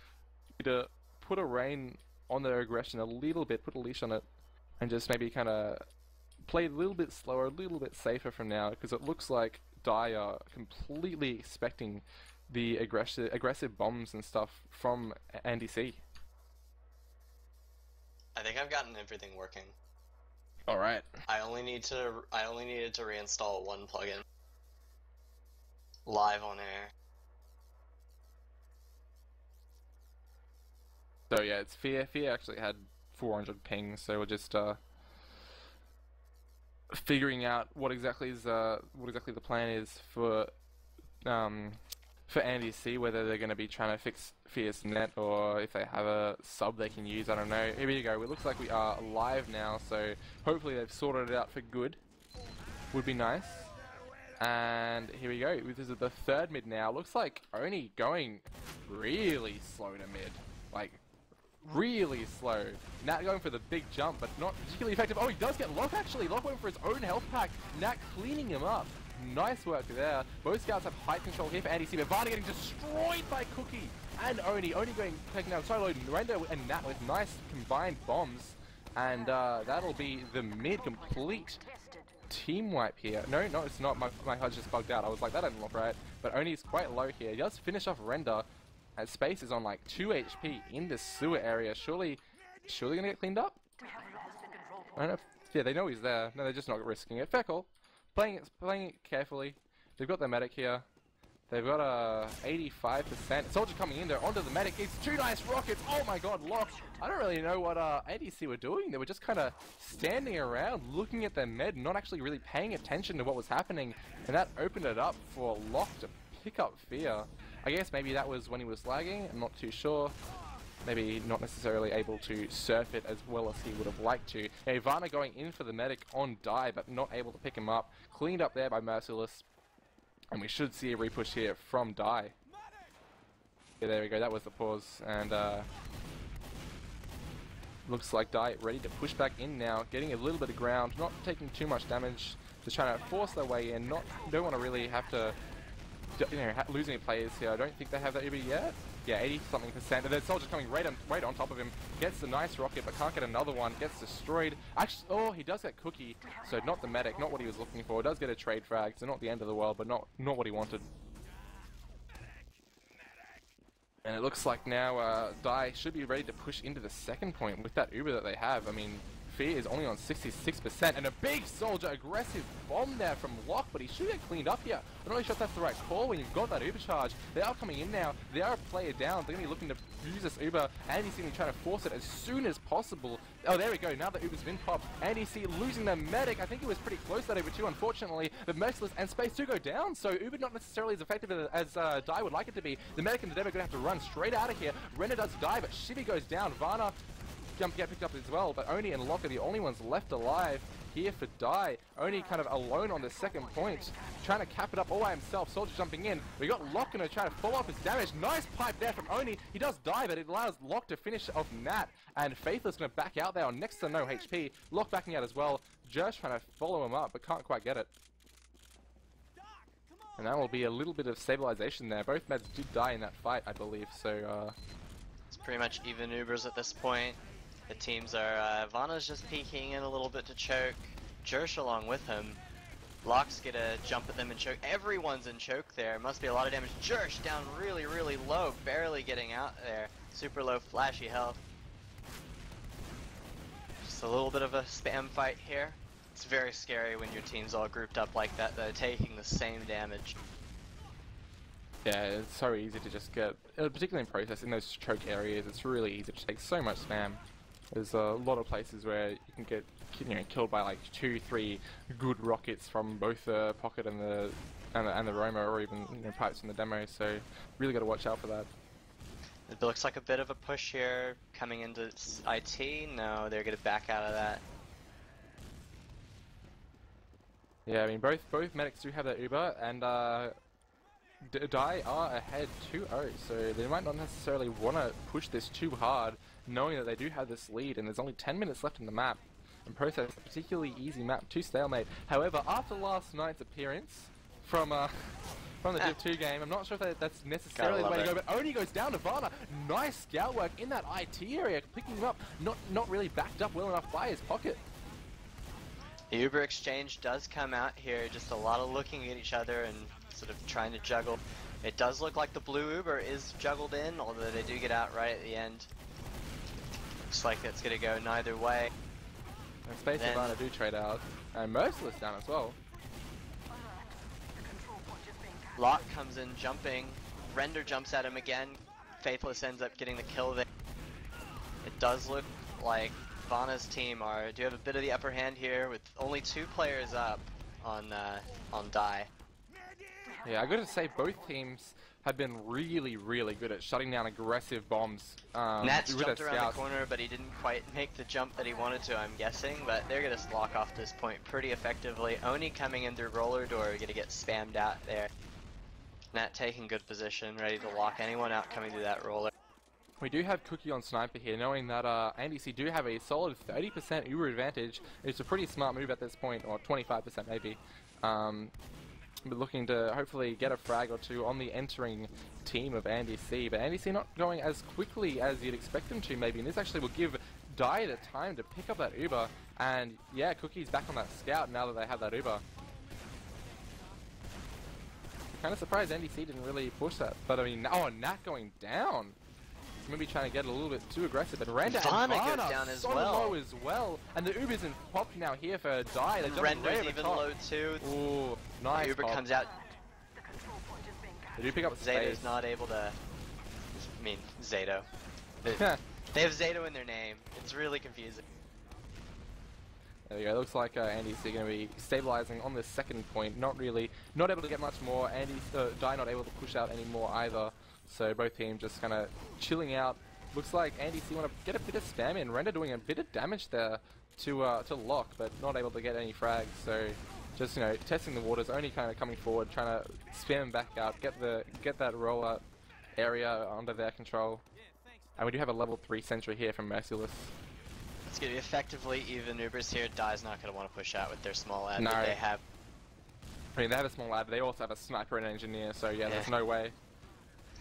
to put a rein on their aggression a little bit, put a leash on it, and just maybe kind of play a little bit slower, a little bit safer from now, because it looks like Dai are completely expecting the aggressive bombs and stuff from Andy C. I think I've gotten everything working. All right. I only needed to reinstall one plugin. Live on air. So yeah, it's Fear. Fear actually had 400 ping, so we're just figuring out what exactly the plan is for Andy C, whether they're going to be trying to fix Fear's net or if they have a sub they can use. I don't know. Here we go. It looks like we are live now, so hopefully they've sorted it out for good. Would be nice. And here we go. This is the third mid now. Looks like Oni going really slow to mid. Like, really slow. Nat going for the big jump, but not particularly effective. Oh, he does get Lock actually. Lock went for his own health pack. Nat cleaning him up. Nice work there. Both scouts have height control here for Andy C, but Varna getting destroyed by Cookie and Oni. Oni taking down solo, Render and Nat with nice combined bombs. And that'll be the mid complete team wipe here. No, it's not. My HUD just bugged out. I was like, that doesn't look right. But Oni's quite low here. He does finish off Render. As Space is on like 2 HP in the sewer area. Surely gonna get cleaned up? I don't know if, yeah, they know he's there. No, they're just not risking it. Fair call. Playing it carefully. They've got their medic here. They've got a 85%. Soldier coming in there onto the medic. It's 2 nice rockets. Oh my god, locked. I don't really know what ADC were doing. They were just kind of standing around looking at their med, not actually really paying attention to what was happening. And that opened it up for Lock to pick up Fear. I guess maybe that was when he was lagging. I'm not too sure. Maybe not necessarily able to surf it as well as he would have liked to. Yeah, Ivana going in for the medic on Die, but not able to pick him up. Cleaned up there by Merciless. And we should see a repush here from Die. Yeah, there we go. That was the pause. And looks like Die ready to push back in now. Getting a little bit of ground. Not taking too much damage. Just trying to force their way in. Don't want to really have to, you know, lose any players here. I don't think they have that Uber yet. Yeah, 80-something%. And then Soldier coming right on top of him. Gets the nice rocket, but can't get another one. Gets destroyed. Actually, oh, he does get Cookie. So not the medic, not what he was looking for. Does get a trade frag, so not the end of the world, but not what he wanted. And it looks like now Die should be ready to push into the second point with that Uber that they have. I mean, Fear is only on 66%, and a big Soldier aggressive bomb there from Lock, but he should get cleaned up here. I'm not really sure if that's the right call when you've got that Uber charge. They are coming in now. They are a player down. They're going to be looking to use this Uber. Andy-C trying to force it as soon as possible. Oh, there we go. Now the Uber's been popped. Andy-C losing their medic. I think he was pretty close that Uber too, unfortunately. But Merciless and Space do go down, so Uber not necessarily as effective as Die would like it to be. The medic and the Dev are going to have to run straight out of here. Render does die, but Shibby goes down. Varna get picked up as well, but Oni and Lock are the only ones left alive here for Die. Oni kind of alone on the second point, trying to cap it up all by himself. Soldier jumping in. We got Lock going to try to follow up his damage. Nice pipe there from Oni. He does die, but it allows Lock to finish off Nat, and Faithless going to back out there on next to no HP. Lock backing out as well, just trying to follow him up, but can't quite get it. And that will be a little bit of stabilization there. Both meds did die in that fight, I believe, so it's pretty much even Ubers at this point. The teams are, Vana's just peeking in a little bit to choke, Jersh along with him. Lock's gonna jump at them and choke. Everyone's in choke there, must be a lot of damage. Jersh down really, really low, barely getting out there. Super low flashy health. Just a little bit of a spam fight here. It's very scary when your team's all grouped up like that, though, taking the same damage. Yeah, it's so easy to just get, particularly in process, in those choke areas, it's really easy to take so much spam. There's a lot of places where you can get, you know, killed by like 2-3 good rockets from both the Pocket and the Roma, or even, you know, pipes from the demo. So really got to watch out for that. It looks like a bit of a push here coming into IT. No, they're gonna back out of that. Yeah, I mean both medics do have that Uber, and Die are ahead 2-0, so they might not necessarily want to push this too hard, knowing that they do have this lead, and there's only 10 minutes left in the map. And Process, a particularly easy map to stalemate. However, after last night's appearance from the Div 2 game, I'm not sure if that's necessarily the way to go, but Oni goes down to Varna. Nice scout work in that IT area, picking him up, not really backed up well enough by his Pocket. The Uber exchange does come out here, just a lot of looking at each other and sort of trying to juggle. It does look like the blue Uber is juggled in, although they do get out right at the end. Looks like it's going to go neither way. And Space and Varna do trade out, and Merciless down as well. Lock comes in jumping, Render jumps at him again, Faithless ends up getting the kill there. It does look like Vana's team do have a bit of the upper hand here with only 2 players up on Die. Yeah, I gotta say both teams have been really, really good at shutting down aggressive bombs. Nat's jumped around the corner, but he didn't quite make the jump that he wanted to, I'm guessing, but they're gonna lock off this point pretty effectively. Oni coming in through roller door, gonna get spammed out there. Nat taking good position, ready to lock anyone out coming through that roller. We do have Cookie on Sniper here, knowing that Andy-C do have a solid 30% Uber advantage. It's a pretty smart move at this point, or 25% maybe. But looking to hopefully get a frag or two on the entering team of Andy-C. But Andy-C not going as quickly as you'd expect them to maybe, and this actually will give Die the time to pick up that Uber, and yeah, Cookie's back on that scout now that they have that Uber. Kind of surprised NDC didn't really push that, but I mean, oh, Nat going down. He's maybe trying to get a little bit too aggressive, but Renda and goes down as so well. Low as well, and the Uber's in pop now here for Die. Render's even low too. Ooh, nice. Uber pop. comes out. They do pick up Zato's space. not able to. I mean, Zato. They have Zato in their name. It's really confusing. There we go. Looks like Andy's going to be stabilizing on this second point. Not able to get much more. Die not able to push out anymore either. So both teams just kind of chilling out. Looks like NDC want to get a bit of spam in. Render doing a bit of damage there to Lock, but not able to get any frags. So just testing the waters, only kind of coming forward, trying to spam back out, get that rollout area under their control. And we do have a level 3 sentry here from Merciless. It's going to be effectively even Ubers here. Die's not going to want to push out with their small ad No. that they have. I mean, they have a small ad, they also have a sniper and engineer, so yeah, there's no way.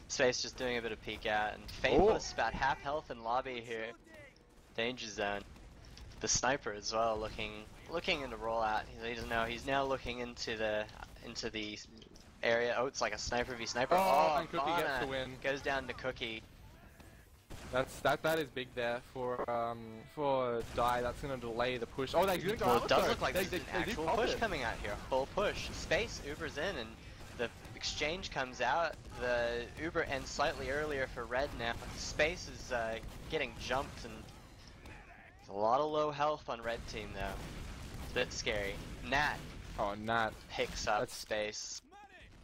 Space just doing a bit of peek out, and Faithless about half health in lobby here. Danger zone. The sniper as well, looking in the rollout. He doesn't know. He's now looking into the area. Oh, it's like a sniper v sniper. Oh, and Cookie gets the win. Goes down to Cookie. That is big there for Die. That's gonna delay the push. Oh, they're gonna go. Well, out it does though. look like there's an actual pop push it. coming out here. Full push. Space Uber's in, and the exchange comes out. The Uber ends slightly earlier for Red now. Space is getting jumped, and there's a lot of low health on Red team though. It's a bit scary. Nat. Oh, Nat Picks up That's Space.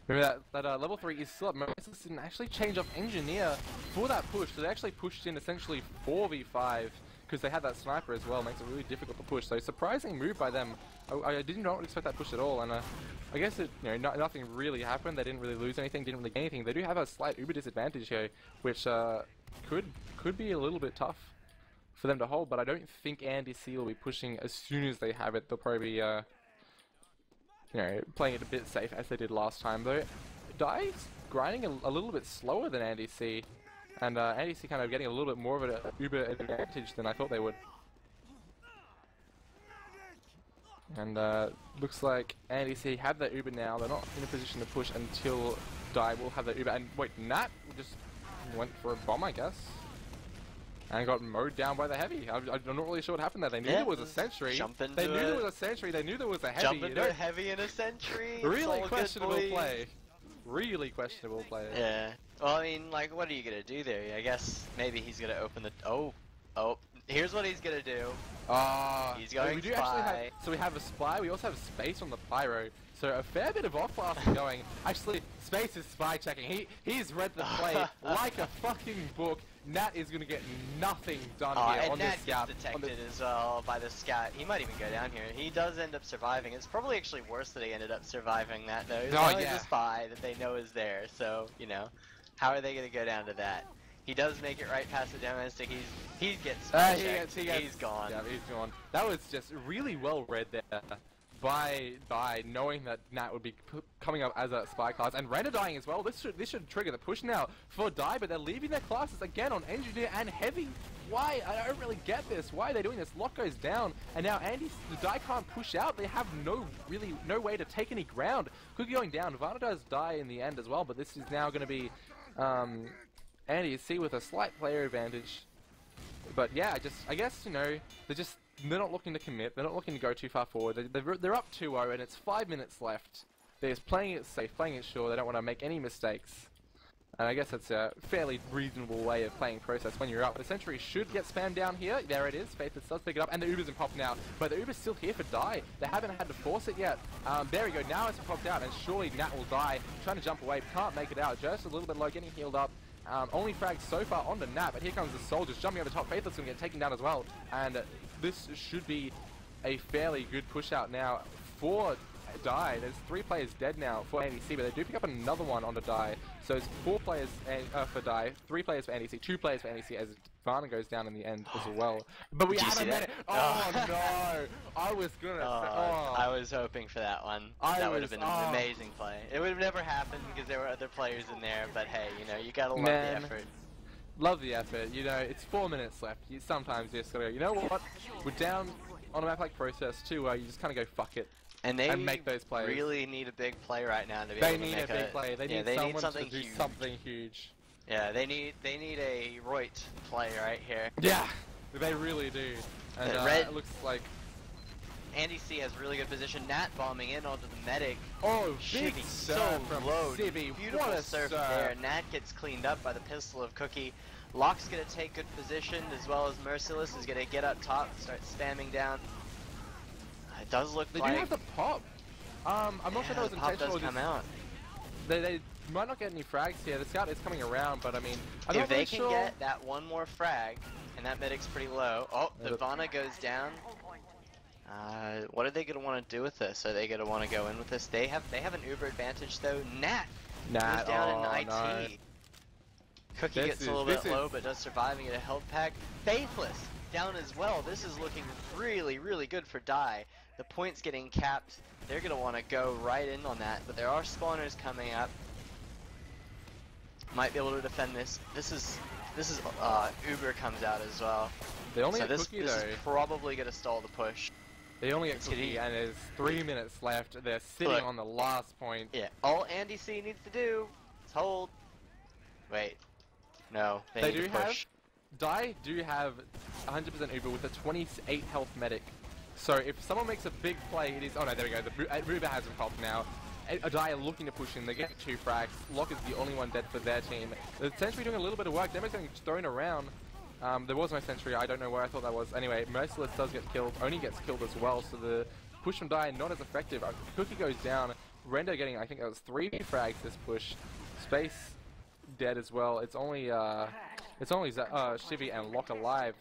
Remember that level 3 is still up. Merciless didn't actually change off Engineer for that push, so they actually pushed in essentially 4v5 because they had that sniper as well. Makes it really difficult to push. So surprising move by them. I did not expect that push at all, and I guess it nothing really happened. They didn't really lose anything, didn't really gain anything. They do have a slight Uber disadvantage here, which could be a little bit tough for them to hold. But I don't think Andy C will be pushing as soon as they have it. They'll probably be playing it a bit safe as they did last time. Though Die's grinding a little bit slower than Andy C, and Andy C kind of getting a little bit more of an Uber advantage than I thought they would. And looks like Andy C have that Uber now. They're not in a position to push until Die will have that Uber. And wait, Nat just went for a bomb, I guess. And got mowed down by the heavy. I'm not really sure what happened there. They knew there was a sentry. They knew there was a sentry. They knew there was a heavy. Jump into a heavy and a sentry. Really questionable play. Really questionable play. Yeah. Well, I mean, like, what are you gonna do there? I guess maybe he's gonna open the. Oh. Here's what he's gonna do. He's going we do spy. actually have, so we have a spy. We also have space on the pyro. So a fair bit of off-blasting going. Actually, Space is spy checking. He's read the play like a fucking book. Nat is gonna get nothing done here and on Nat this scout. gets detected as well by the scout. He might even go down here. He does end up surviving. It's probably actually worse that he ended up surviving that though. He's only a spy that they know is there. So how are they gonna go down to that? He does make it right past the domestic. He gets spy checked. He's gone. Yeah, he's gone. That was just really well read there by knowing that Nat would be coming up as a spy class, and Render dying as well. This should trigger the push now for Die, but they're leaving their classes again on Engineer and Heavy. Why? I don't really get this. Why are they doing this? Lock goes down, and now Die can't push out. They have no way to take any ground. Cookie going down. Varna does die in the end as well, but this is now going to be Andy C with a slight player advantage. But yeah, I guess they're not looking to commit. They're not looking to go too far forward. They're up 2-0, and it's 5 minutes left. They're just playing it safe, playing it sure. They don't want to make any mistakes. And I guess that's a fairly reasonable way of playing process when you're up. The sentry should get spammed down here. There it is. Faithless does pick it up, and the Uber's in pop now. But the Uber's still here for Die. They haven't had to force it yet. There we go. Now it's popped out, and surely Nat will die. Trying to jump away, can't make it out. Just a little bit low, getting healed up. Only fragged so far onto Nat, but here comes the soldiers jumping over the top. Faithless going to get taken down as well. And this should be a fairly good push out now for Die. There's 3 players dead now for NEC, but they do pick up another one onto Die. So it's 4 players for Die, 3 players for NEC, 2 players for NEC as Varna goes down in the end as well. But we haven't met it. Oh no! I was gonna I was hoping for that one. That would have been an amazing play. It would have never happened because there were other players in there, but hey, you gotta love the effort. love the effort. You know, it's 4 minutes left. Sometimes you just gotta go, you know what? We're down on a map like Process too, where you just kind of go fuck it. And they make those plays. really need a big play right now to be They able to need make a big play. They need someone to do something huge. Yeah, they need a Reut play right here. Yeah, they really do. And it looks like Andy C has really good position. Nat bombing in onto the medic. Oh, big Shivy serve from low. Civvy. Beautiful What a surf there. Nat gets cleaned up by the pistol of Cookie. Locke's gonna take good position, as well as Merciless is gonna get up top and start spamming down. It does look like they do have the pop. I'm not sure that was the pop intentional. does come out. They might not get any frags here. The scout is coming around, but I mean, I'm if not they really can sure. get that one more frag, and that medic's pretty low. Oh, the Vanna goes down. What are they gonna want to do with this? Are they gonna want to go in with this? They have an Uber advantage though. Nat goes down in IT. No. Cookie gets a little bit low, but does surviving at a health pack. Faithless down as well. This is looking really, really good for Die. The points getting capped. They're gonna want to go right in on that, but there are spawners coming up. Might be able to defend this. This is Uber comes out as well. They only so get this Cookie is though. probably gonna stall the push. They only get Cookie, and there's 3 minutes left. They're sitting on the last point. Yeah, all Andy C needs to do is hold. Wait, no, they need to push. Die do have 100% Uber with a 28 health medic. So if someone makes a big play, it is. Oh no, there we go. The Uber has him popped now. Die are looking to push in. They get 2 frags. Locke is the only one dead for their team. The Sentry doing a little bit of work. Demo's getting thrown around. There was no Sentry. I don't know where I thought that was. Anyway, Merciless does get killed. Oni gets killed as well. So the push from Die not as effective. Cookie goes down. Render getting, I think that was 3 frags this push. Space dead as well. It's only Shivy and Locke alive.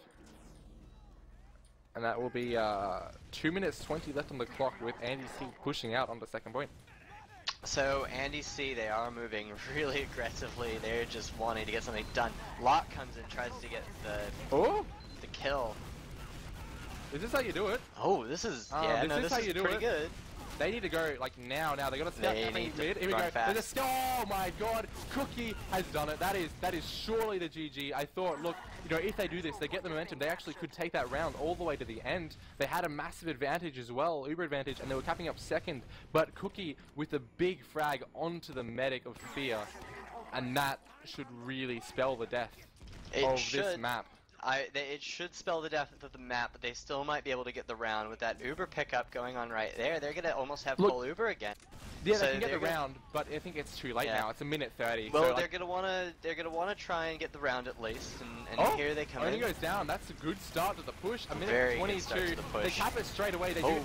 And that will be 2 minutes 20 left on the clock with Andy C pushing out on the second point. So Andy C, they are moving really aggressively. They're just wanting to get something done. Locke comes in, tries to get the kill. Is this how you do it? Oh, this is this is pretty good. They need to go like now. They got to scout mid. Here we go. Fast. Oh my God! Cookie has done it. That is surely the GG. I thought, look, you know, if they do this, they get the momentum. They actually could take that round all the way to the end. They had a massive advantage as well, Uber advantage, and they were capping up second. But Cookie with a big frag onto the medic of Fear, and that should really spell the death of this map. It should spell the death of the map, but they still might be able to get the round with that Uber pickup going on right there. They're gonna almost have full Uber again. Yeah, so they can get the round, but I think it's too late now. It's a minute 30. Well, so they're gonna wanna try and get the round at least, and here they come in. Only goes down. That's a good start to the push. A minute Very 22. Good start to the push. They cap it straight away. They are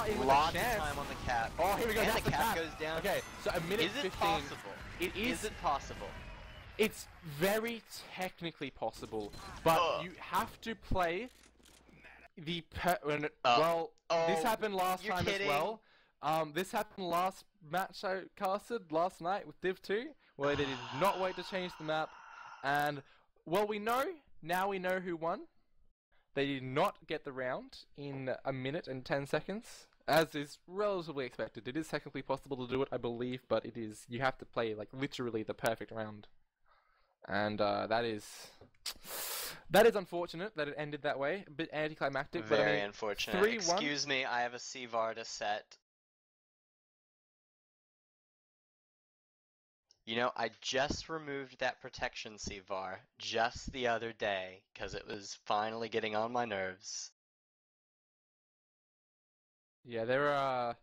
in with a chance. chance. Time on the cap. Oh, here we go. And that's the cap goes down. Okay, so a minute 15. Is it possible? Is it possible? It's very technically possible, but you have to play the this happened last time as well. This happened last match I casted last night with Div 2, where they did not wait to change the map, and well, we know who won. They did not get the round in a minute and 10 seconds. As is relatively expected. It is technically possible to do it, I believe, but you have to play like literally the perfect round. And that is unfortunate that it ended that way. A bit anticlimactic. Very unfortunate. Excuse me, I have a C-VAR to set. You know, I just removed that protection C-VAR just the other day because it was finally getting on my nerves. Yeah, that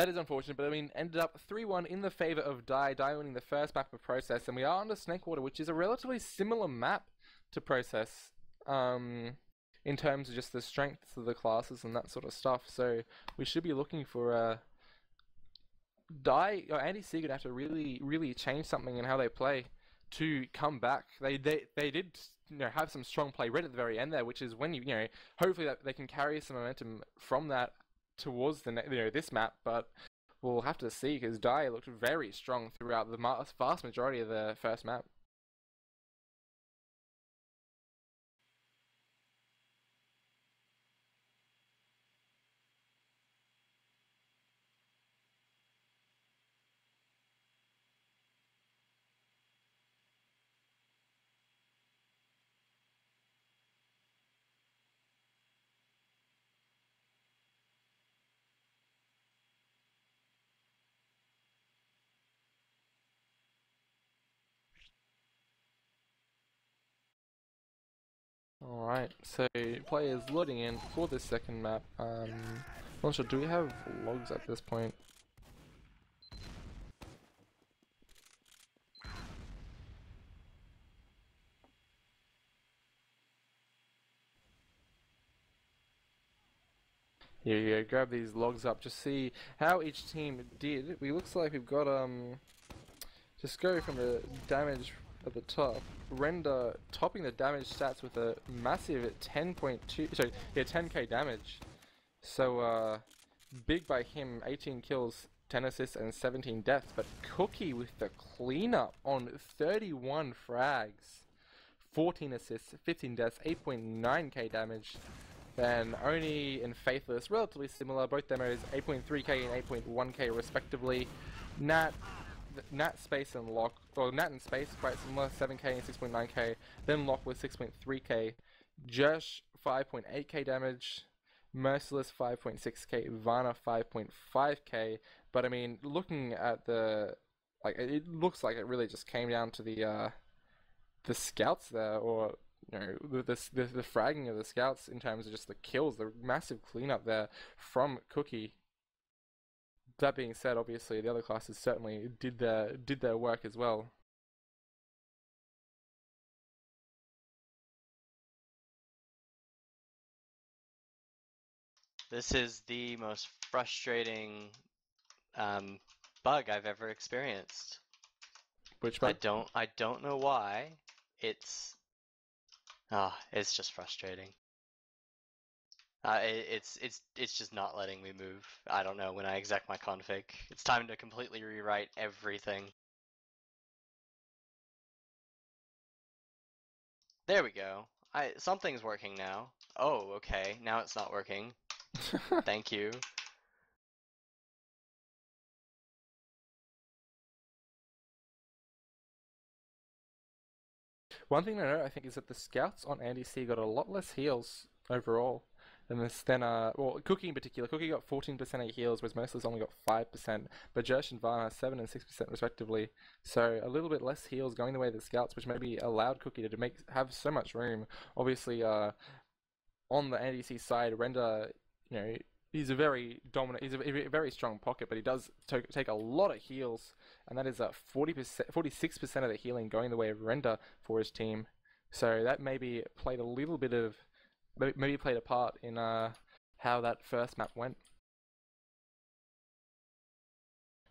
is unfortunate, but I mean, ended up 3-1 in the favor of Die winning the first map of Process, and we are on the Snakewater, which is a relatively similar map to Process, in terms of just the strengths of the classes and that sort of stuff, so we should be looking for, Andy C gonna have to really change something in how they play to come back. They did, you know, have some strong play right at the very end there, which is when you know, hopefully that they can carry some momentum from that towards this map, but we'll have to see because Die looked very strong throughout the vast majority of the first map. Alright, so players loading in for this second map. Not sure, do we have logs at this point? Here you go, grab these logs up, just see how each team did. We looks like we've got just go from the damage at the top. Render topping the damage stats with a massive 10k damage. So big by him, 18 kills, 10 assists and 17 deaths, but Cookie with the cleanup on 31 frags, 14 assists, 15 deaths, 8.9k damage. Then Oni and Faithless, relatively similar, both demos 8.3k and 8.1k respectively. Nat Space and Lock, or Nat and Space quite similar, 7k and 6.9k. Then Lock with 6.3k. Josh 5.8k damage. Merciless 5.6k. Vana 5.5k. But I mean, looking at the, like, it looks like it really just came down to the scouts there, or you know, the fragging of the scouts in terms of just the kills, the massive cleanup there from Cookie. That being said, obviously the other classes certainly did their work as well. This is the most frustrating bug I've ever experienced. Which bug? I don't know why. It's just frustrating. It's just not letting me move. I don't know, when I exec my config. It's time to completely rewrite everything. There we go. Something's working now. Oh, okay. Now it's not working. Thank you. One thing to note, I think, is that the scouts on Andy C got a lot less heals overall than well, Cookie in particular. Cookie got 14% of heals, whereas Merciless only got 5%, but Jersh and Varna 7 and 6% respectively. So a little bit less heals going the way of the scouts, which maybe allowed Cookie to have so much room. Obviously, on the Andy C side, Render, you know, he's a very dominant, he's a very strong pocket, but he does take a lot of heals, and that is 46% of the healing going the way of Render for his team. So that maybe played a little bit of, maybe played a part in how that first map went.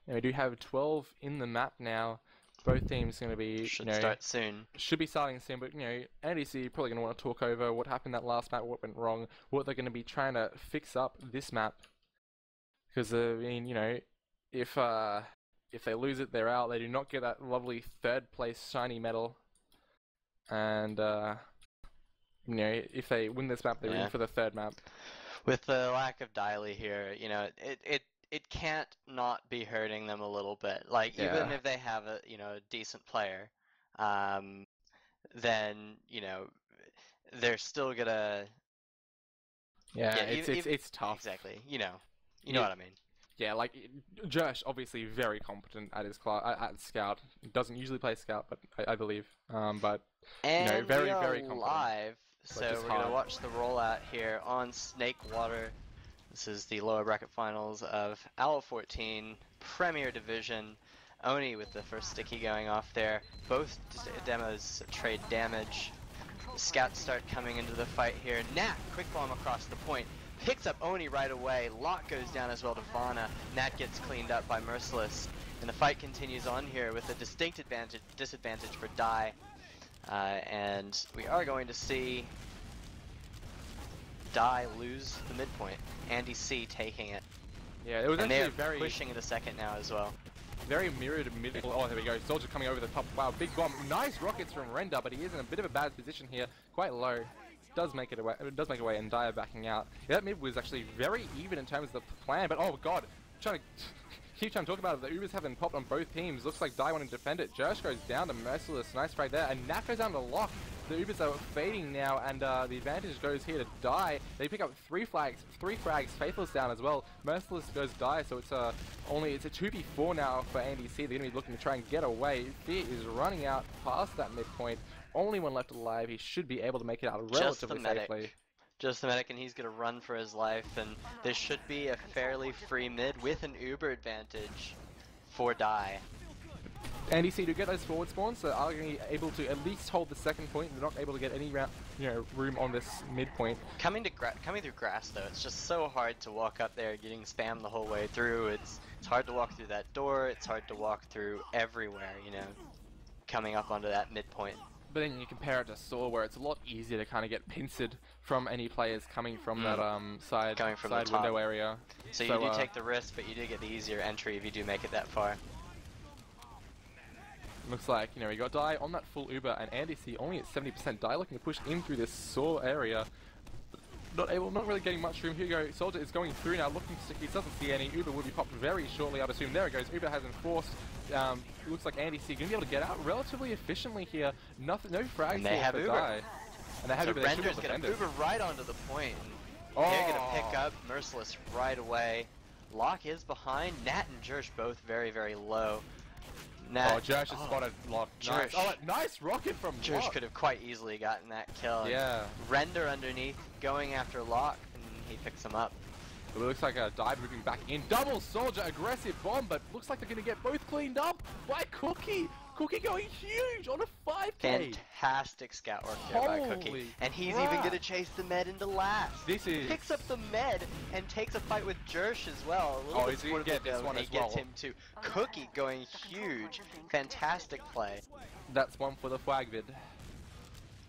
And we do have 12 in the map now. Both teams going to be start soon. Should be starting soon, but you know, NDC probably going to want to talk over what happened that last map, what went wrong, what they're going to be trying to fix up this map. Because I mean, you know, if they lose it, they're out. They do not get that lovely third place shiny medal, and you know, if they win this map, they're in for the third map. With the lack of Diley here, you know, it can't not be hurting them a little bit. Like, even if they have a, you know, a decent player, then, you know, they're still gonna... Yeah, it's tough. Exactly, you know what I mean. Yeah, like, Josh, obviously very competent at his at Scout. Doesn't usually play Scout, but I believe. But, and you know, very competent. Live, so we're gonna watch the rollout here on Snakewater. This is the lower bracket finals of Owl 14 Premier Division. Oni with the first sticky going off there. Both demos trade damage. The scouts start coming into the fight here. Nat, quick bomb across the point. Picks up Oni right away. Lock goes down as well to Vana. Nat gets cleaned up by Merciless. And the fight continues on here with a distinct disadvantage for Die. And we are going to see Die lose the midpoint. Andy C taking it. Yeah, it was and actually they're pushing the second now as well. Very mirrored middle. Oh, there we go. Soldier coming over the top. Wow, big bomb. Nice rockets from Render, but he is in a bit of a bad position here. Quite low. Does make it away. It does make it away, and Dyer backing out. Yeah, that mid was actually very even in terms of the plan. But oh god, keep trying to talk about it. The Ubers have been popped on both teams. Looks like Dyer wanting to defend it. Jersh goes down to Merciless. Nice frag there, and Nat goes down to Lock. The Ubers are fading now, and the advantage goes here to Die. They pick up three frags. Faithless down as well. Merciless goes Die, so it's a 2v4 now for Andy C. They're going to be looking to try and get away. Fear is running out past that midpoint. only one left alive. He should be able to make it out relatively safely. Just the medic, and he's going to run for his life, and there should be a fairly free mid with an Uber advantage for Die. NDC do get those forward spawns, so are going to be able to at least hold the second point. They're not able to get any room on this mid point. Coming through grass though, it's just so hard to walk up there, getting spammed the whole way through. It's hard to walk through that door. It's hard to walk through everywhere, you know, coming up onto that mid point. But then you compare it to Saw, where it's a lot easier to kind of get pincered from any players coming from that side window area. So you do take the risk, but you do get the easier entry if you do make it that far. Looks like, we got Die on that full Uber, and Andy C only at 70%. Die looking to push in through this Saw area. Not really getting much room. Here you go. Soldier is going through now, looking to stick. He doesn't see any. Uber will be popped very shortly, I'd assume. There it goes. Uber has enforced. Looks like Andy C going to be able to get out relatively efficiently here. No frags for Die. And they have Uber. Render's going to Uber right onto the point. And they're going to pick up Merciless right away. Locke is behind. Nat and Jersh both very, very low. Jersh has spotted Locke. Nice. Nice rocket from Locke. Jersh could have quite easily gotten that kill. Yeah. Render underneath, going after Locke, and he picks him up. It looks like a Die moving back in. Double Soldier, aggressive bomb, but looks like they're going to get both cleaned up by Cookie. Cookie going huge on a 5K. Fantastic scout work there by Cookie. And he's even going to chase the med into last. Picks up the med and takes a fight with Jersh as well. He's going to get this one as well. Gets him too. Cookie going huge. Fantastic play. That's one for the flag vid.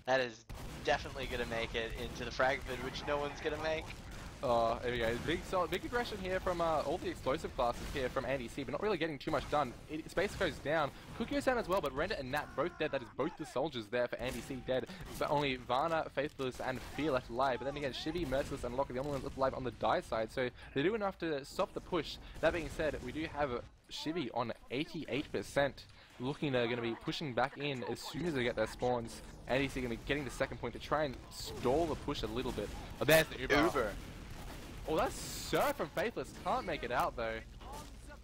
That is definitely going to make it into the frag vid, which no one's going to make. There we go. Big aggression here from all the explosive classes here from Andy C, but not really getting too much done. Space goes down. Cookie goes down as well, but Render and Nat both dead. That is both the soldiers there for Andy C dead. But only Varna, Faithless, and Fear left alive. But then again, Shivy, Merciless, and Locke are the only ones left alive on the Die side, so they do enough to stop the push. That being said, we do have Shivy on 88%. Looking they're going to be pushing back in as soon as they get their spawns. Andy C going to be getting the second point to try and stall the push a little bit. Oh, there's the Uber. Oh, that's Sir from Faithless. Can't make it out, though.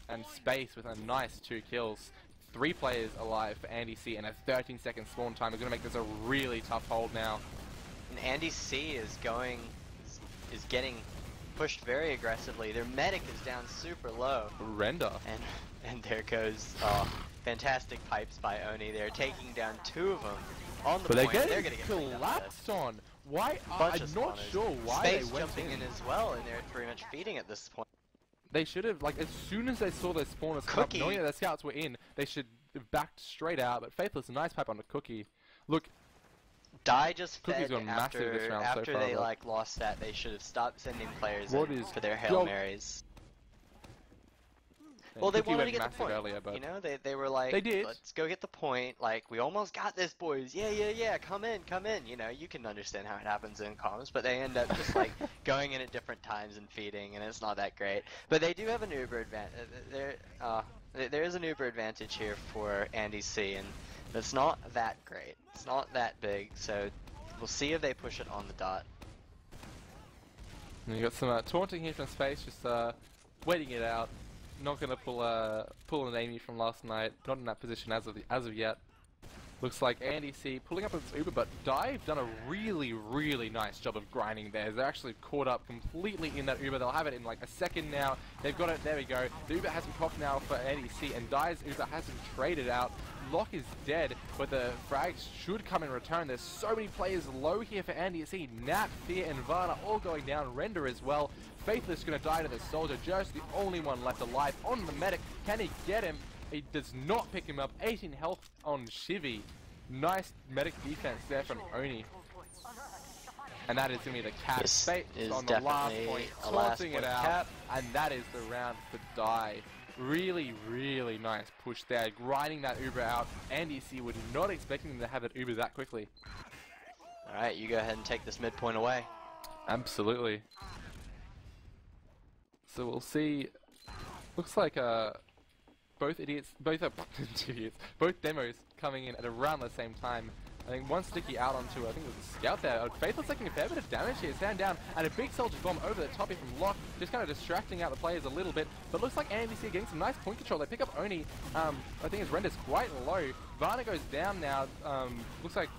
And Space with a nice 2 kills. 3 players alive for Andy C and a 13-second spawn time. They're going to make this a really tough hold now. And Andy C is getting pushed very aggressively. Their medic is down super low. Render. And there goes fantastic pipes by Oni. They're taking down 2 of them on the point. They're going to get collapsed on. Why? I'm not sure why Space they went jumping in as well, and they're pretty much feeding at this point. They should have, as soon as they saw their spawners come up, knowing that their scouts were in, they should have backed straight out. But Faithless, a nice pipe on the Cookie. Look, Die just Cookie's fed after they lost that. They should have stopped sending players in for their Hail Marys. Well, they wanted to get the point, earlier, but they were like, let's go get the point, we almost got this, boys, yeah, come in, you can understand how it happens in comms, but they end up just, going in at different times and feeding, and it's not that great. But they do have an Uber advantage, there is an Uber advantage here for Andy C, and it's not that great, it's not that big, so we'll see if they push it on the dot. And you got some taunting here from Space, just waiting it out. Not gonna pull an Amy from last night. Not in that position as of yet. Looks like Andy C pulling up his Uber, but Dive done a really nice job of grinding there. They're actually caught up completely in that Uber. They'll have it in a second now. They've got it. There we go. The Uber hasn't popped now for Andy C, and Dive's Uber hasn't traded out. Locke is dead, but the frags should come in return. There's so many players low here for Andy C. Nat, Fear, and Varna all going down. Render as well. Faithless going to die to the soldier. Just the only one left alive on the medic. Can he get him? He does not pick him up. 18 health on Shivy. Nice medic defense there from Oni. And that is going to be the cap. Space on the last point, closing it out. And that is the round for Die. Really nice push there. Grinding that Uber out. Andy C would not expecting them to have that Uber that quickly. Alright, you go ahead and take this midpoint away. Absolutely. So we'll see. Looks like both demos coming in at around the same time. I think one sticky out onto, I think it was a scout there. Faithless taking a fair bit of damage here, stand down, and a big soldier bomb over the top here from Locke, just kind of distracting out the players a little bit. But looks like AMBC getting some nice point control. They pick up Oni. I think his render's quite low. Varna goes down now. Looks like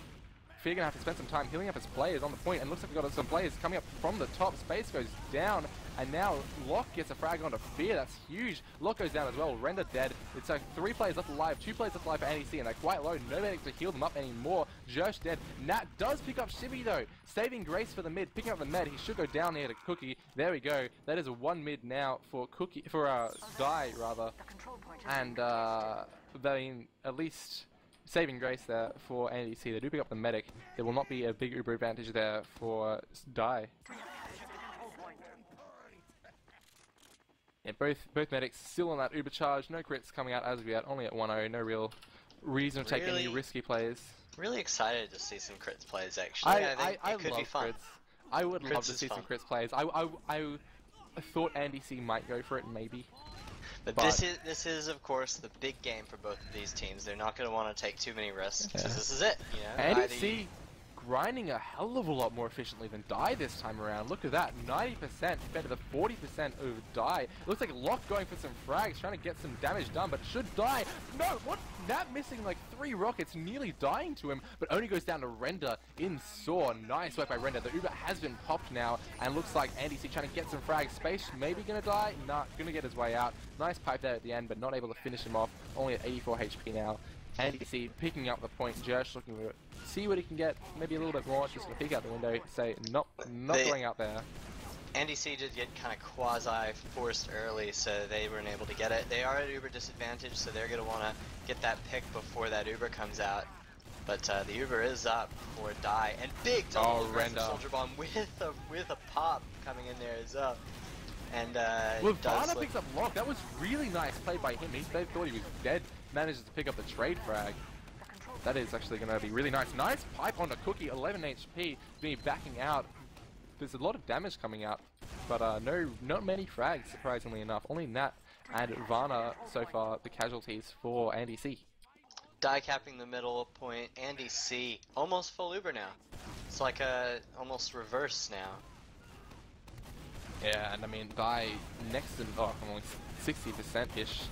Fear gonna have to spend some time healing up his players on the point, and looks like we've got some players coming up from the top. Space goes down, and now Locke gets a frag onto Fear. That's huge. Locke goes down as well. Render dead. It's like 3 players left alive, 2 players left alive for NEC, and they're quite low. No medic to heal them up anymore. Josh dead. Nat does pick up Shibby though. Saving grace for the mid, picking up the med. He should go down here to Cookie. There we go. That is a 1 mid now for Cookie, for Die rather. And at least saving grace there for NEC. They do pick up the medic. There will not be a big Uber advantage there for Die. Yeah, both medics still on that Uber charge. No crits coming out as of yet. Only at 1-0. No real reason to take any risky plays. Really excited to see some crits plays. Actually, I think it could be fun. Crits. I would love to see fun. some crits plays. I thought NDC might go for it, maybe. But this is of course the big game for both of these teams. They're not going to want to take too many risks because this is it. You know, NDC grinding a hell of a lot more efficiently than Die this time around. Look at that, 90% compared to the 40% of Die. It looks like Locke going for some frags, trying to get some damage done, but should Die. No, what? Nat missing like 3 rockets, nearly dying to him, but only goes down to Render in Saw. Nice work by Render. The Uber has been popped now, and looks like NDC trying to get some frags. Space maybe gonna die? Nah, gonna get his way out. Nice pipe there at the end, but not able to finish him off. Only at 84 HP now. NDC picking up the point, Josh looking to see what he can get, maybe a little bit more, just gonna peek out the window, say nope, not going out there. NDC did get kind of quasi-forced early, so they weren't able to get it. They are at Uber disadvantage, so they're going to want to get that pick before that Uber comes out. But the Uber is up for Die, and big double aggressive Soldier Bomb with a pop coming in there as well. And Varna picks up Locke. That was really nice play by him. They thought he was dead. Manages to pick up the trade frag. That is actually going to be really nice. Nice pipe onto Cookie, 11 HP. Be backing out. There's a lot of damage coming out, but not many frags, surprisingly enough. Only Nat and Varna so far, the casualties for Andy C. Die capping the middle point. Andy C. Almost full Uber now. It's like a almost reverse now. Yeah, and I mean, Die next to only 60%-ish.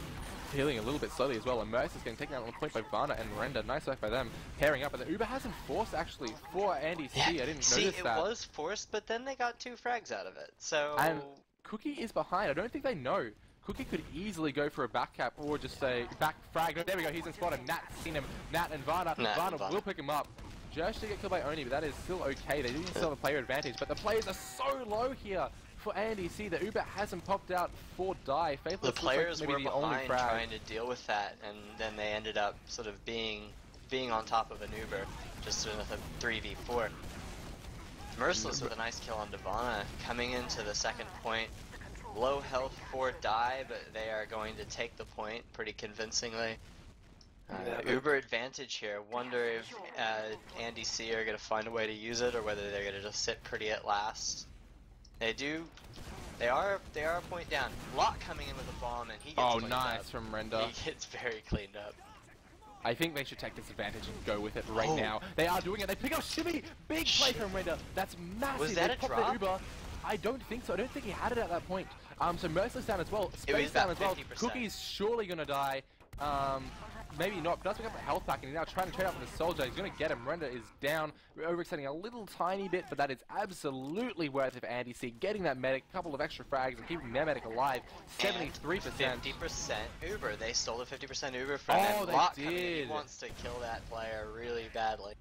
Healing a little bit slowly as well, and Mercy's getting taken out on the point by Varna and Render. Nice work by them, pairing up, but the Uber hasn't forced actually for Andy C. I didn't notice that. It was forced, but then they got 2 frags out of it, so... And Cookie is behind, I don't think they know. Cookie could easily go for a back cap or just say back frag. There we go, he's in spot, and Nat's seen him. Nat and Varna. Varna will pick him up. Josh to get killed by Oni, but that is still okay. They do still have a player advantage, but the players are so low here. For Andy C, the Uber hasn't popped out for Die. Faithless the players like were the only behind trying to deal with that, and then they ended up sort of being on top of an Uber, just with a 3v4. Merciless with a nice kill on Devana, coming into the second point. Low health for Die, but they are going to take the point pretty convincingly. Uber advantage here. Wonder if Andy C are going to find a way to use it, or whether they're going to just sit pretty at last. They are a point down. Locke coming in with a bomb, and he gets cleaned up. From Render. He gets very cleaned up. I think they should take this advantage and go with it right now. They are doing it. They pick up Shibby. Big play from Render. That's massive. Was that a drop? Uber. I don't think so. I don't think he had it at that point. So Merciless down as well. Space down as well. 50%. Cookie's surely gonna die. Maybe not, but does pick up a health pack, and he's now trying to trade out for the Soldier. He's going to get him. Render is down. We're overextending a little tiny bit, but that is absolutely worth it for Andy C. Getting that medic, a couple of extra frags, and keeping their medic alive. 73%. 50% Uber. They stole the 50% Uber from them. Locke he wants to kill that player really badly.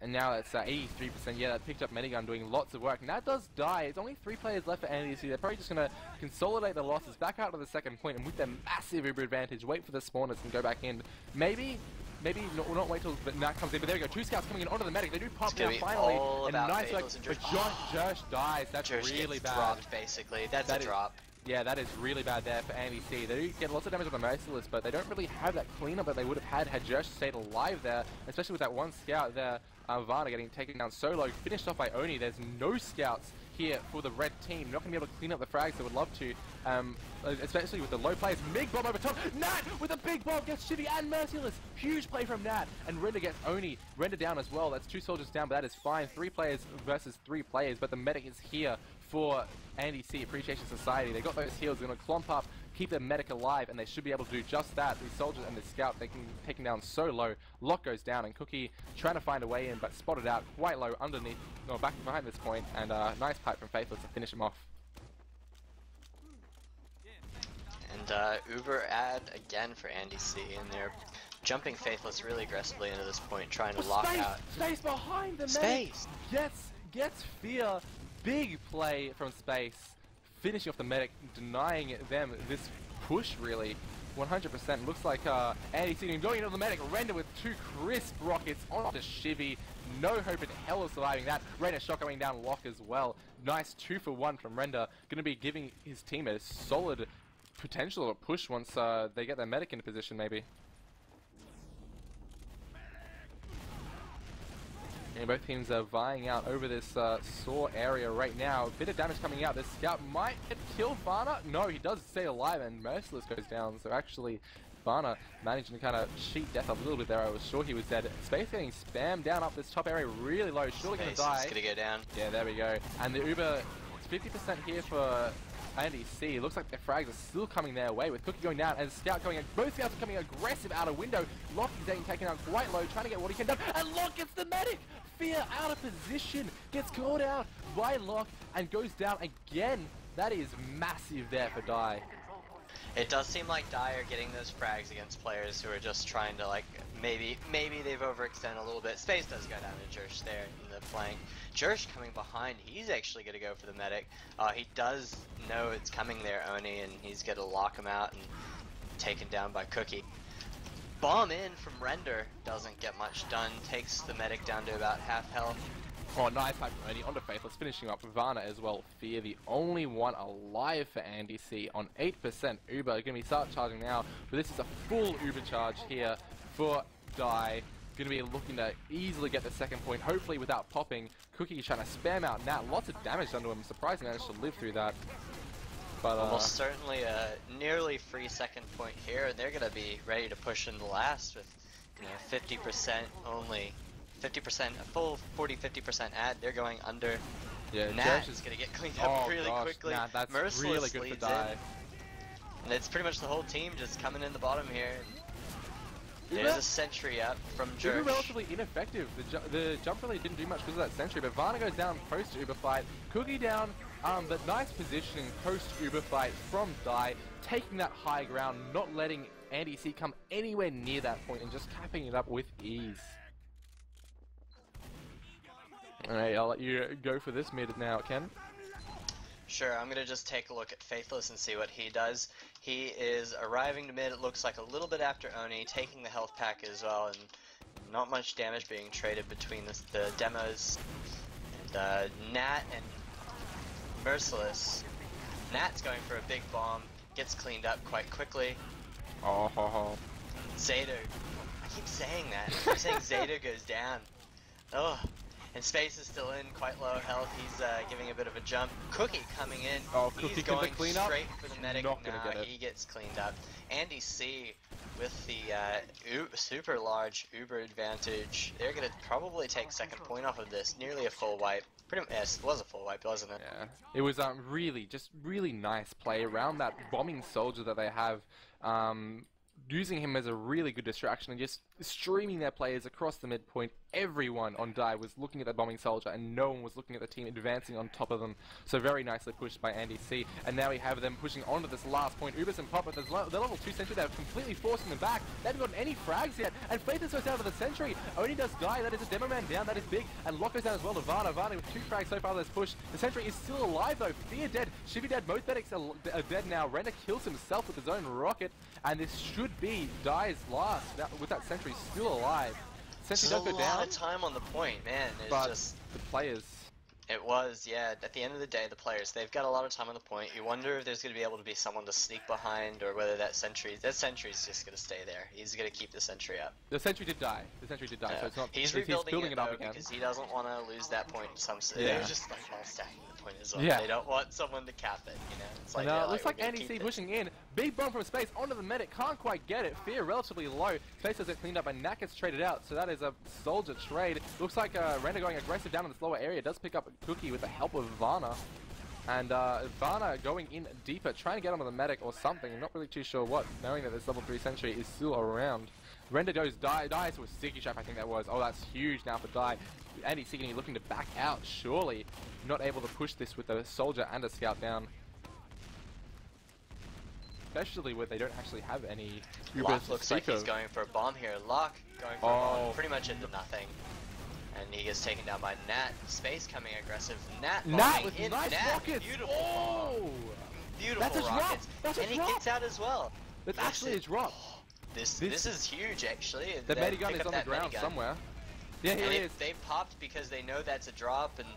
And now it's 83%. Yeah, that picked up Medigun doing lots of work. And that does Die. It's only 3 players left for NDC. They're probably just going to consolidate the losses back out to the second point, and with their massive Uber advantage, wait for the spawners and go back in. Maybe we'll not wait till Nat comes in, but there we go. 2 scouts coming in onto the medic. They do pop now finally. And nice work. But Josh dies. That's really bad. Dropped, basically. That's a drop. Yeah, that is really bad there for Andy C. They do get lots of damage on the Merciless, but they don't really have that cleanup that they would have had Josh stayed alive there, especially with that one scout there. Varna getting taken down solo, finished off by Oni. There's no scouts here for the red team. Not going to be able to clean up the frags they would love to, especially with the low players. Big bomb over top. Nat with a big bomb gets Shivy and Merciless. Huge play from Nat, and Render gets Oni. Render down as well. That's 2 soldiers down, but that is fine. 3 players versus 3 players, but the medic is here for Andy C. Appreciation Society. They got those heals. They're going to clomp up keep their medic alive, and they should be able to do just that. These soldiers and the scout, they can take him down so low. Lock goes down, and Cookie trying to find a way in, but spotted out quite low underneath, or back behind this point, and nice pipe from Faithless to finish him off. And Uber ad again for Andy C, and they're jumping Faithless really aggressively into this point, trying to lock out. Space behind the Space! Medic! Gets Fear. Big play from Space. Finishing off the medic, denying them this push, really. 100%. Looks like Andy C going into the medic. Render with 2 crisp rockets onto Shivy. No hope in hell of surviving that. Render shot going down Lock as well. Nice 2 for 1 from Render. Going to be giving his team a solid potential of a push once they get their medic into position, maybe. And both teams are vying out over this sore area right now. A bit of damage coming out. This scout might kill Varna. No, he does stay alive, and Merciless goes down. So actually, Varna managing to kind of cheat death a little bit there. I was sure he was dead. Space getting spammed down up this top area really low. Surely going to die. Space is going to go down. Yeah, there we go. And the Uber, it's 50% here for Andy C. Looks like their frags are still coming their way, with Cookie going down and Scout going. Both Scouts are coming aggressive out of window. Lock is getting taken out quite low, trying to get what he can do. And Lock gets the medic! Fear out of position, gets caught out by Lock and goes down again. That is massive there for Die. It does seem like Die are getting those frags against players who are just trying to, like, maybe they've overextended a little bit. Space does go down to Jersh there in the flank. Jersh coming behind, he's actually going to go for the medic. He does know it's coming there, Oni, and he's going to lock him out and taken down by Cookie. Bomb in from Render, doesn't get much done, takes the medic down to about half health. Oh, nice pipe from Oni onto Faithless, finishing up Varna as well. Fear, the only one alive for Andy C on 8%. Uber going to be start charging now, but this is a full Uber charge here for Die. Going to be looking to easily get the second point, hopefully without popping. Cookie trying to spam out Nat, lots of damage done to him, surprisingly managed to live through that. But, almost certainly a nearly free second point here, and they're going to be ready to push in the last with 50% only. 50%, a full 40-50% ad. They're going under. Yeah, Nat is going to get cleaned up really quickly. Nah, that's Merciless really good leads for Die. And it's pretty much the whole team just coming in the bottom here. There's a sentry up from Jersh. Uber relatively ineffective. The jump really didn't do much because of that sentry, but Varna goes down post Uber fight. Cookie down, but nice positioning post Uber fight from Die, taking that high ground, not letting Andy C come anywhere near that point and just capping it up with ease. Alright, I'll let you go for this mid now, Ken. Sure, I'm going to just take a look at Faithless and see what he does. He is arriving to mid, it looks like a little bit after Oni, taking the health pack as well, and not much damage being traded between the demos. And Nat and Merciless. Nat's going for a big bomb, gets cleaned up quite quickly. Oh. Zeta, I keep saying that, I keep saying Zeta goes down. Oh. And Space is still in, quite low health. He's giving a bit of a jump. Cookie coming in. Oh, He's Cookie going clean up? straight for the medic. Not gonna get it. He gets cleaned up. Andy C with the super large Uber advantage. They're going to probably take second point off of this. Nearly a full wipe. Yes, it was a full wipe, wasn't it? Yeah. It was really nice play around that bombing soldier that they have. Using him as a really good distraction and just streaming their players across the midpoint. Everyone on Die was looking at the bombing soldier and no one was looking at the team advancing on top of them. So very nicely pushed by Andy C. And now we have them pushing onto this last point. Ubers and Pop, but the level 2 sentry, they're completely forcing them back. They haven't gotten any frags yet. And Faithless goes down to the sentry. Only does Die. That is a demo man down. That is big. And Lock goes down as well to Varna. Varna with 2 frags so far this push. The sentry is still alive though. Fear dead. Shivy dead. Both medics are dead now. Render kills himself with his own rocket. And this should be Die's last with that sentry still alive. Sentry does go down. There's a lot of time on the point, man. It's just the players. It was, yeah. At the end of the day, the players, they've got a lot of time on the point. You wonder if there's going to be able to be someone to sneak behind, or whether that sentry's just going to stay there. He's going to keep the sentry up. The sentry did die. So it's not. He's rebuilding it up again because he doesn't want to lose that point. Yeah. They're just like all stacking the point as well. Yeah. They don't want someone to cap it, you know. It's like, looks like Andy C pushing in. Big bomb from Space onto the medic. Can't quite get it. Fear relatively low. Space has it cleaned up and Nat gets traded out. So that is a soldier trade. Looks like Render going aggressive down in this lower area. Does pick up Cookie with the help of Varna. And Varna going in deeper, trying to get onto the medic or something. I'm not really too sure what, knowing that this level 3 sentry is still around. Render goes dies to a sticky trap, I think that was. Oh, that's huge now for Die. Andy Sigany looking to back out, surely. Not able to push this with a soldier and a scout down. Especially where they don't actually have any Ubers. Locke looks like he's going for a bomb here. Locke going for a bomb, pretty much into nothing. And he gets taken down by Nat. Space coming aggressive. Nat with in nice Nat. rockets! Beautiful. Oh! Beautiful That's a rockets. Drop. And he gets out as well. That's actually a drop. This is huge, actually. The medigun is on the ground somewhere. Yeah, here he is. They popped because they know that's a drop, and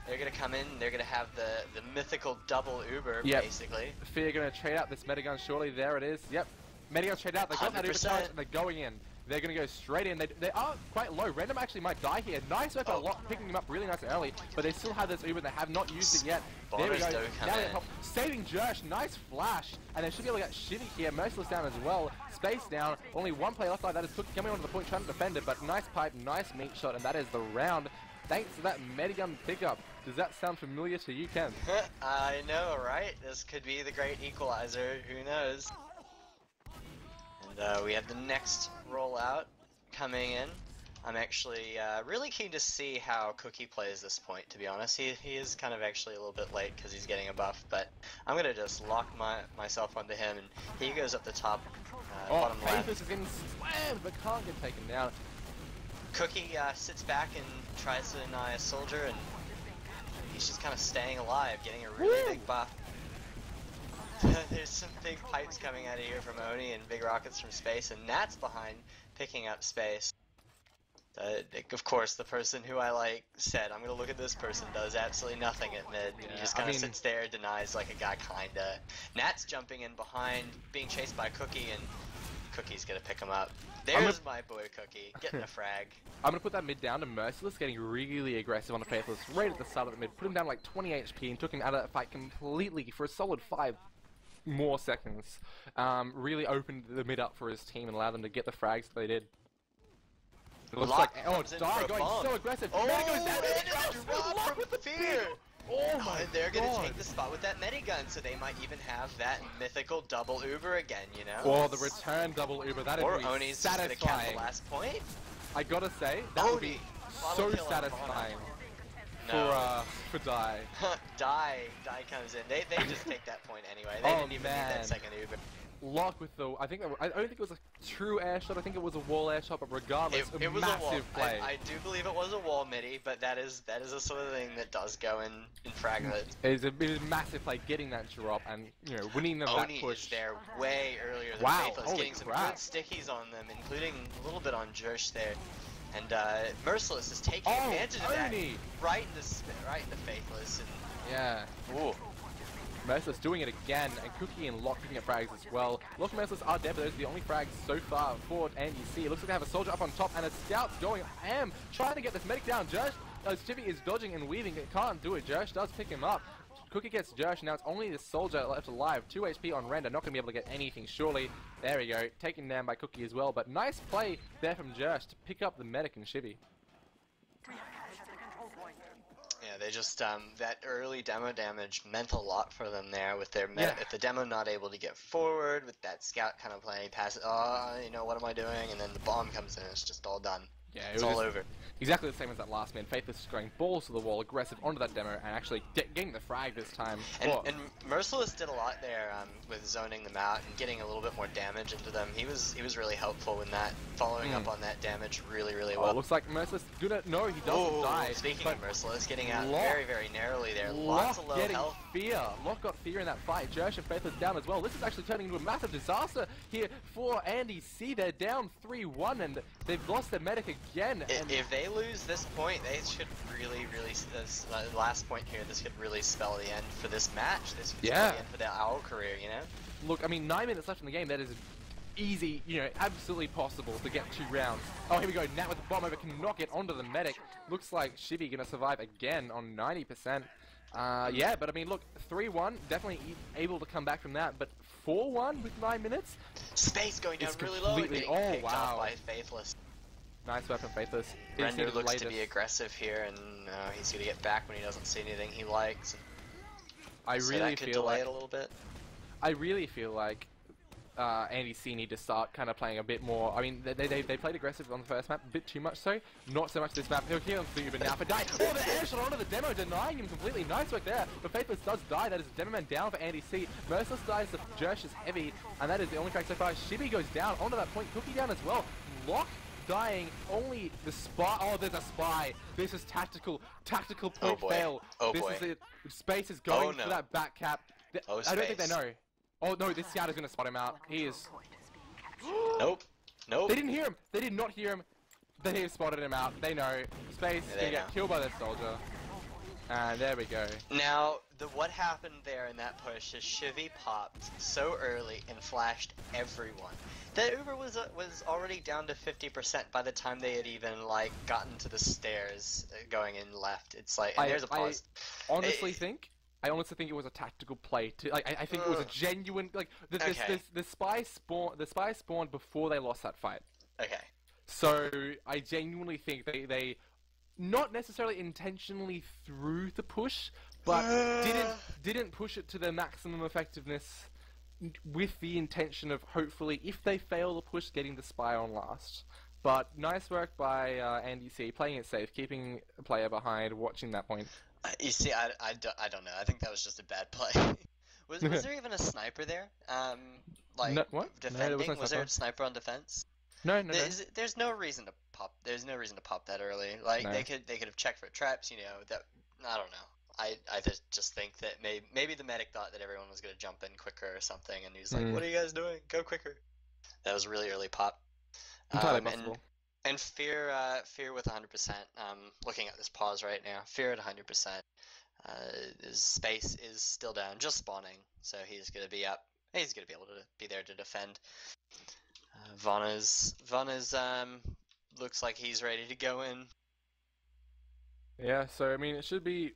they're gonna come in. They're gonna have the mythical double Uber, basically. Fear gonna trade out this medigun. Surely there it is. Yep. Medigun's trade out. They got that Uber charge, and they're going in. They're going to go straight in. They are quite low. Random actually might die here. Nice work on Locke, picking him up really nice and early, but they still have this Uber. They have not used it yet. There we go. Now they're saving Jersh. Nice flash. And they should be able to get Shivy here. Merciless down as well. Space down. Only one player left like that is Cook coming onto the point trying to defend it, but nice pipe, nice meat shot, and that is the round. Thanks to that medigun pickup. Does that sound familiar to you, Ken? I know, right? This could be the great equalizer. Who knows? And we have the next rollout coming in. I'm actually really keen to see how Cookie plays this point, to be honest. He is kind of actually a little bit late because he's getting a buff, but I'm going to just lock myself onto him, and he goes up the top, bottom left. Faithus is getting slammed, but can't get taken down. Cookie sits back and tries to deny a soldier, and he's just kind of staying alive, getting a really big buff. There's some big pipes coming out of here from Oni and big rockets from space, and Nat's behind picking up space. Of course, the person who I said, I'm gonna look at this person, does absolutely nothing at mid. Yeah, he just kind of sits there, denies like a guy kinda. Nat's jumping in behind, being chased by Cookie, and Cookie's gonna pick him up. There's my boy Cookie, getting a frag. I'm gonna put that mid down to Merciless, getting really aggressive on the Faithless right at the start of the mid. Put him down like 20 HP and took him out of that fight completely for a solid 5 more seconds. Really opened the mid up for his team and allowed them to get the frags that they did. It looks like, Die going so aggressive. Oh, Lock with the fear. Oh my and they're gonna take the spot with that medigun, so they might even have that mythical double Uber again, you know? Or the return double Uber, that is really Oni's satisfying. Just gonna count the last point. I gotta say, that would be so satisfying for Die. Die comes in. They just take that point anyway. They didn't even need that second Uber. Lock with the, I don't think it was a true air shot, I think it was a wall air shot, but regardless, it was massive a wall. play. I do believe it was a wall midi, but that is a sort of thing that does go in fragments. It was a massive play, getting that drop and, you know, winning them Oni that push. is there way earlier than Faithless, getting some good stickies on them, including a little bit on Jersh there. And Merciless is taking advantage of that, right in the Faithless. And yeah. Ooh. Merciless doing it again, and Cookie and Locke picking up frags as well. Locke and Merciless are dead, but those are the only frags so far for NEC. It looks like they have a soldier up on top, and a scout's going ham, trying to get this medic down. Jersh, Chibi is dodging and weaving, it can't do it. Jersh does pick him up. Cookie gets Jersh, now it's only the soldier left alive. 2 HP on Render, not going to be able to get anything, surely. There we go, taken down by Cookie as well, but nice play there from Jersh to pick up the medic and Chibi. Yeah, they just, that early demo damage meant a lot for them there with their if the demo not able to get forward, with that scout kind of playing past, you know, what am I doing? And then the bomb comes in, it's just all done. Yeah, it's all over. Exactly the same as that last man. Faithless is going balls to the wall, aggressive onto that demo, and actually getting the frag this time. And Merciless did a lot there with zoning them out and getting a little bit more damage into them. He was really helpful in that, following up on that damage really well. Looks like Merciless no, he doesn't die. Speaking of Merciless, getting out very narrowly there. Lots of low health. Fear. Locke got fear in that fight. Jersh and Faithless down as well. This is actually turning into a massive disaster here for Andy C. They're down 3-1 and they've lost their medic again. If they lose this point, they should really this last point here, this could really spell the end for this match. This could spell the end for their OWL career, you know? Look, I mean, 9 minutes left in the game, that is easy, you know, absolutely possible to get 2 rounds. Oh, here we go, Nat with the bomb over, cannot get onto the medic. Looks like Chibi gonna survive again on 90%. Yeah, but I mean, look, 3-1, definitely able to come back from that, but 4-1 with 9 minutes? Space going down really low, being picked off by Faithless. Nice weapon, Faithless. Render looks to be aggressive here, and he's going to get back when he doesn't see anything he likes. I So really that could feel delay like it a little bit. I really feel like Andy C need to start kind of playing a bit more. I mean, they played aggressive on the first map, a bit too much so. Not so much this map. He'll kill him, but now for die. Oh, the air shot onto the demo, denying him completely. Nice work there. But Faithless does die. That is a demo man down for Andy C. Merciless dies, the Jersh is heavy, and that is the only crack so far. Shibby goes down onto that point. Cookie down as well. Lock dying, only the spy. Oh, there's a spy. This is tactical point fail. Oh this boy. Is it. Space is going Oh, no. for that back cap. Oh, I don't think they Space. know. Oh no, this scout is gonna spot him out. He is. Nope. Nope. They didn't hear him. They did not hear him. They have spotted him out. They know. Space Yeah, can they get know. killed by that soldier. And there we go. Now, what happened there in that push is Shivy popped so early and flashed everyone. The Uber was already down to 50% by the time they had even like gotten to the stairs going in left. It's like, and there's a pause. I honestly think it was a tactical play. I think it was a genuine like the spy spawned before they lost that fight. Okay. So I genuinely think they not necessarily intentionally threw the push, but didn't push it to their maximum effectiveness with the intention of hopefully, if they fail the push, getting the spy on last. But nice work by Andy C, playing it safe, keeping a player behind, watching that point. You see, I don't know. I think that was just a bad play. was there even a sniper there? Like No, what? No, defending? there was no was there a sniper. sniper on defense? No. There's no reason to pop. There's no reason to pop that early. Like No. they could have checked for traps. You know that. I don't know. I just think that maybe the medic thought that everyone was gonna jump in quicker or something, and he was like, "What are you guys doing? Go quicker!" That was really early pop. Entirely possible. And Fear with 100%. Looking at this pause right now, Fear at 100%. His Space is still down, just spawning, so he's gonna be up. He's gonna be able to be there to defend. Vonna's looks like he's ready to go in. Yeah, so I mean, it should be.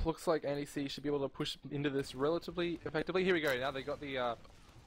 Looks like Andy C should be able to push into this relatively effectively. Here we go. Now they got the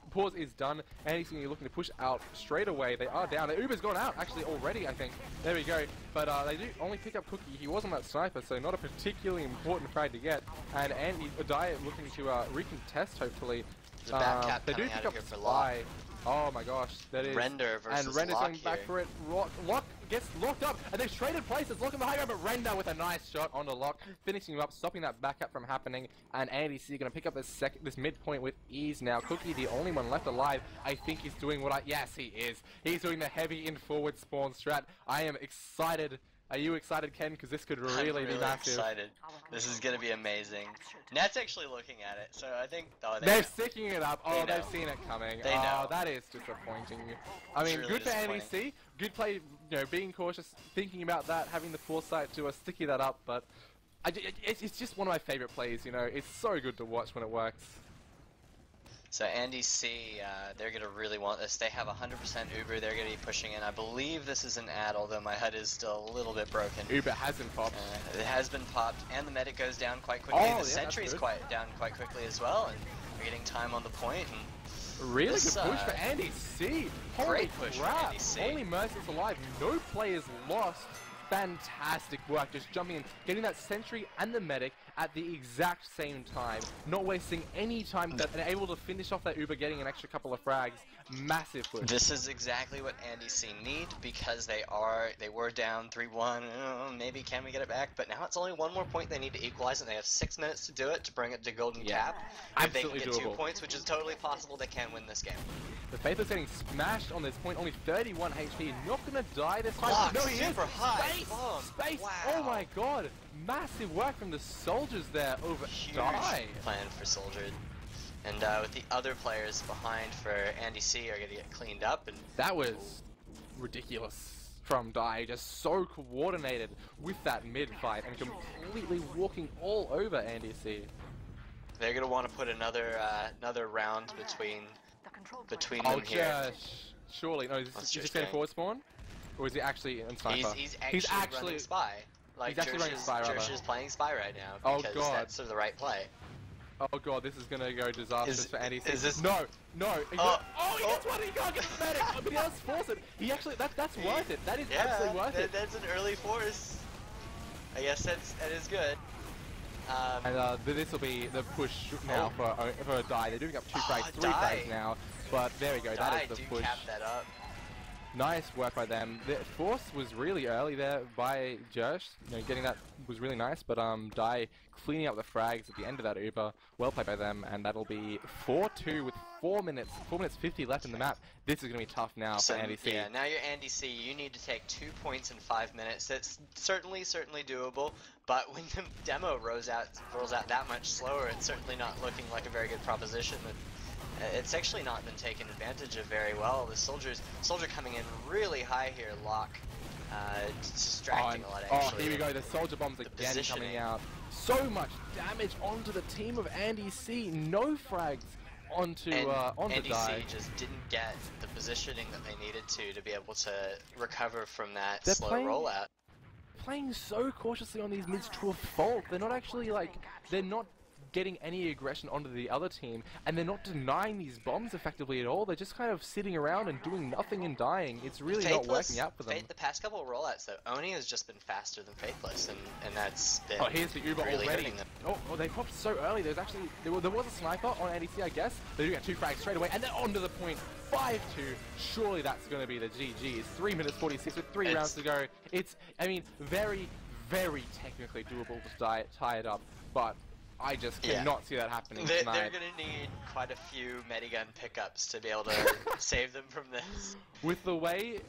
pause is done. Andy C looking to push out straight away. They are down. The Uber's gone out actually already, I think. There we go. But they do only pick up Cookie. He wasn't that sniper, so not a particularly important frag to get. And Andy Diet looking to recontest hopefully. There's a back cap they do coming out pick of up here for Spy. Lock. Oh my gosh, that is. Render versus and Render's Lock going back here. for it. Lock gets locked up, and they've traded places. Lock in the high ground, but Render with a nice shot onto Lock, finishing him up, stopping that backup from happening. And Andy C going to pick up this midpoint with ease now. Cookie, the only one left alive, I think he's doing yes, he is. He's doing the heavy in forward spawn strat. I am excited. Are you excited, Ken? Because this could really be massive. Excited. This is gonna be amazing. Nat's actually looking at it, so I think. Oh, they're sticking it up. Oh, They they've know. seen it coming. They know. That is disappointing. I mean, really good for disappointing. NEC. Good play, being cautious, thinking about that, having the foresight to sticky that up. But it's just one of my favorite plays. It's so good to watch when it works. So Andy C, they're gonna really want this. They have 100% Uber. They're gonna be pushing in. I believe this is an ad, although my HUD is still a little bit broken. Uber hasn't popped. It has been popped, and the medic goes down quite quickly. Oh, The yeah, sentry's that's good. down quite quickly as well, and we're getting time on the point. And Really this, good push for Andy C. Holy great push for crap. Andy C. Only Merciless alive. No players lost. Fantastic work, just jumping in, getting that sentry and the medic at the exact same time, not wasting any time, and able to finish off that Uber, getting an extra couple of frags. Massive push. This is exactly what Andy C need, because they were down 3-1. Maybe can we get it back? But now it's only one more point they need to equalize, and they have 6 minutes to do it to bring it to golden cap. If they can Absolutely get doable. 2 points, which is totally possible, they can win this game. The Faith is getting smashed on this point, only 31 HP, not gonna die this time. Lock, No, he is! super high. Space! Boom. Space! Wow. Oh my god! Massive work from the soldiers there over Huge die. plan for Soldier. And with the other players behind for Andy C are going to get cleaned up. And That was ridiculous from Die, just so coordinated with that mid fight and completely walking all over Andy C. they're going to want to put another round between Oh, them here. surely. No, is What's this Josh just going doing? forward spawn? Or is he actually in sniper? He's actually running Spy. Like, he's actually running Spy, rather. Jersh is playing Spy right now, Oh, because God. that's sort of the right play. Oh god, this is gonna go disastrous for Andy C. is this- No! He Oh, gets one, he can't get the medic! But he does force it! He actually, that's worth it! That is Yeah, absolutely worth it! that's an early force. I guess that is good. And this will be the push now for a die. They're doing up 2 frags, 3 frags now. But there we go, that is the push. Cap that up. Nice work by them. The force was really early there by Jersh. You know, getting that was really nice, but Die cleaning up the frags at the end of that Uber. Well played by them, and that'll be 4-2 with 4 minutes 50 left in the map. This is going to be tough now for Andy C. Yeah, now you're Andy C. You need to take 2 points in 5 minutes. That's certainly doable, but when the demo rolls out that much slower, it's certainly not looking like a very good proposition. It's actually not been taken advantage of very well. The soldier coming in really high here, Lock, distracting a lot actually. Oh, here we go, the soldier bombs again coming out. So much damage onto the team of Andy C. No frags onto Andy Die. C just didn't get the positioning that they needed to be able to recover from that They're slow playing, rollout. Playing so cautiously on these mids to a fault. They're not actually they're not getting any aggression onto the other team, and they're not denying these bombs effectively at all. They're just kind of sitting around and doing nothing and dying. It's really not working out for them. The past couple of rollouts though, Oni has just been faster than Faithless, and that's been here's the Uber really already. hitting them. Oh, they popped so early. There was a sniper on ADC, I guess. They're doing 2 frags straight away, and then onto the point. 5-2. Surely that's going to be the GG. It's 3 minutes 46 with 3 rounds to go. It's, I mean, very, very technically doable to tie it up, but I just cannot see that happening tonight. They're going to need quite a few Medigun pickups to be able to save them from this. With the way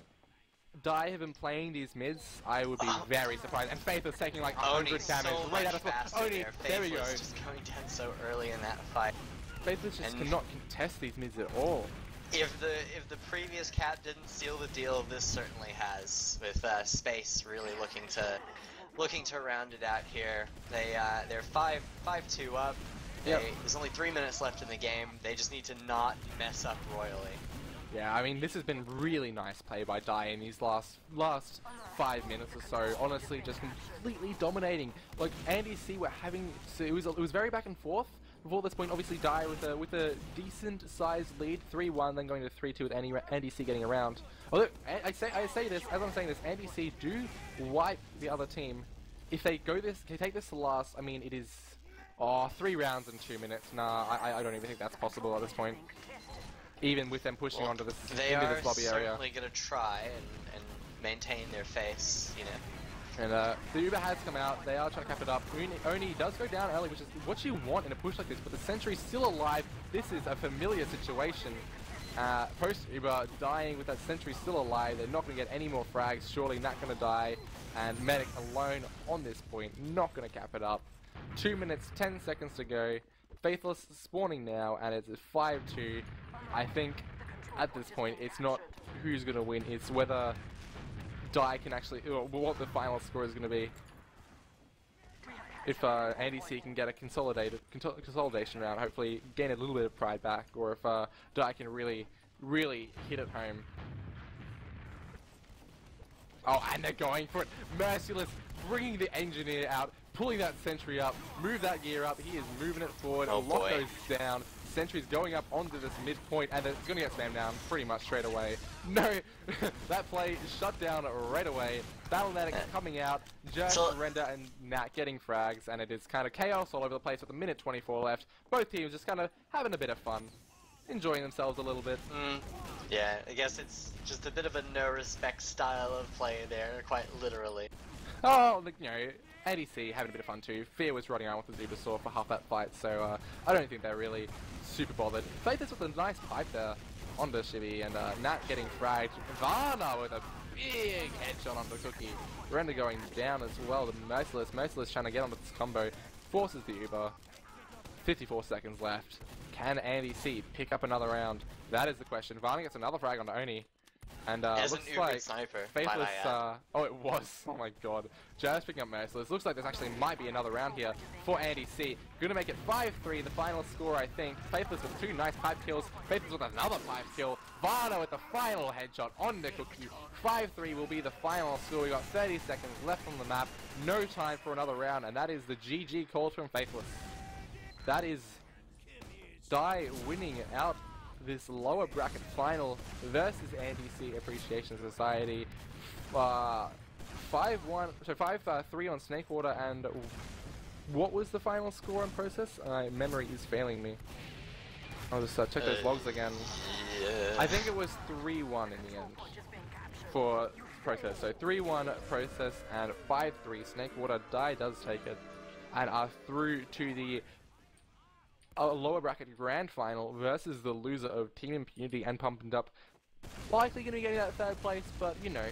Die have been playing these mids, I would be very surprised. And Faith is taking like 100 damage right out of Oni. There we go. Just going down so early in that fight. Faithless just cannot contest these mids at all. If the previous cap didn't seal the deal, this certainly has. With Space really looking to round it out here. They're 5-2 up. There's only 3 minutes left in the game. They just need to not mess up royally. Yeah, I mean, this has been really nice play by Die in these last 5 minutes or so. Honestly, just completely dominating. Like Andy C were having, so it was very back and forth. Before this point, obviously Die with a decent sized lead, 3-1, then going to 3-2 with Andy C getting around. Although I say this as I'm saying this, Andy C do wipe the other team. If they take this to last, I mean, it is 3 rounds in 2 minutes. Nah, I don't even think that's possible at this point. Even with them pushing onto this into this lobby area. They are certainly going to try and maintain their face, you know. And the Uber has come out. They are trying to cap it up. Oni does go down early, which is what you want in a push like this, but the Sentry's still alive. This is a familiar situation. Post-Uber dying with that Sentry still alive. They're not going to get any more frags. Surely not going to die. And Medic alone on this point, not going to cap it up. 2 minutes, 10 seconds to go. Faithless spawning now, and it's 5-2. I think at this point, it's not who's going to win, it's whether Die can actually, or what the final score is going to be. If Andy C can get a consolidation round, hopefully gain a little bit of pride back, or if Die can really hit it home. Oh, and they're going for it. Merciless, bringing the engineer out, pulling that Sentry up, move that gear up. He is moving it forward. Lock goes down. Sentry's going up onto this midpoint, and it's going to get spammed down pretty much straight away. No, that play shut down right away. Battle.net coming out, just Render and Nat getting frags, and it is kind of chaos all over the place with a minute 24 left. Both teams just kind of having a bit of fun, enjoying themselves a little bit. Yeah, I guess it's just a bit of a no-respect style of play there, quite literally. Oh, you know, ADC having a bit of fun too. Fear was running around with the Zuba Saw for half that fight, so I don't think they're really super bothered. Played this with a nice pipe there onto Shibby, and Nat getting fragged. Varna with a big headshot onto Cookie. Render going down as well. The Merciless trying to get onto this combo. Forces the Uber. 54 seconds left. Can Andy C pick up another round? That is the question. Varna gets another frag onto Oni. And looks like sniper, Faithless, oh it was, oh my god. Just picking up Merciless. Looks like there's actually might be another round here for Andy C. Gonna make it 5-3, the final score I think. Faithless with 2 nice pipe kills. Faithless with another pipe kill. Varna with the final headshot on the Cookie. 5-3 will be the final score. We got 30 seconds left on the map. No time for another round, and that is the GG call from Faithless. That is Die winning out this lower bracket final versus Andy C Appreciation Society. 5-1, so 5-3 on Snakewater and What was the final score on Process? My memory is failing me. I'll just check those logs again. Yeah. I think it was 3-1 in the end for Process. So 3-1 Process and 5-3 Snakewater. Die does take it and are through to the lower bracket grand final versus the loser of Team Impunity and Pumped Up. Likely going to be getting that third place, but you know,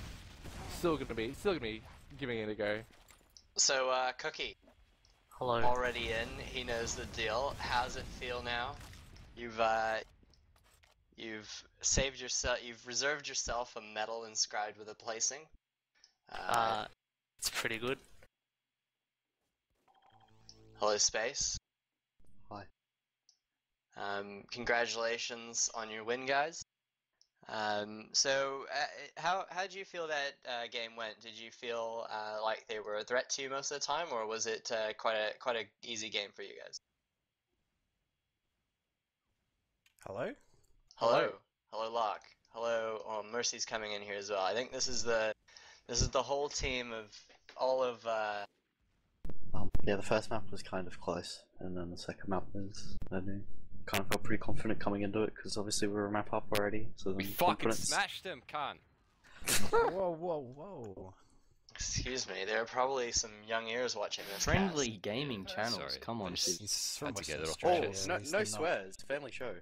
still gonna be giving it a go. So, Cookie. Hello. Already in. He knows the deal. How's it feel now? You've saved yourself. You've reserved yourself a medal inscribed with a placing. It's pretty good. Hello, Space. Hi. Congratulations on your win, guys. So, how did you feel that game went? Did you feel like they were a threat to you most of the time, or was it quite a easy game for you guys? Hello? Hello, Locke. Hello. Mercy's coming in here as well. I think this is the whole team of all of. Yeah, the first map was kind of close, and then the second map was, I don't know, kind of felt pretty confident coming into it, because obviously we were a map up already, so We then fucking confidence... smashed him, Khan. Whoa. Excuse me, there are probably some young ears watching this. Friendly gaming channels, Sorry, come on, I just dude. So had to much get it off Oh, my chest. no swears, family show.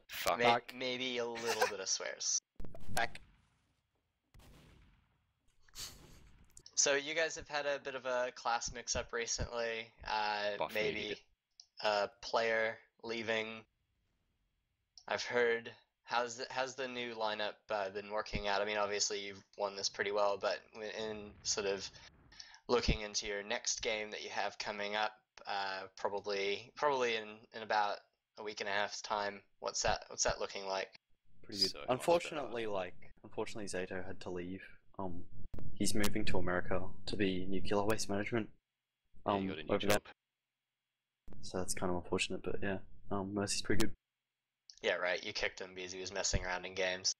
Fuck. Maybe a little bit of swears. Back. So you guys have had a bit of a class mix-up recently. Buff Maybe needed. a player leaving. I've heard. How's the new lineup been working out? I mean, obviously you've won this pretty well, but in sort of looking into your next game that you have coming up, probably in about a week and a half's time. What's that looking like? Pretty good. So much Unfortunately, Zato had to leave. He's moving to America to be nuclear waste management. Yeah, you got a new over there. job. So that's kind of unfortunate, but yeah. Mercy's pretty good. Yeah, right. You kicked him because he was messing around in games.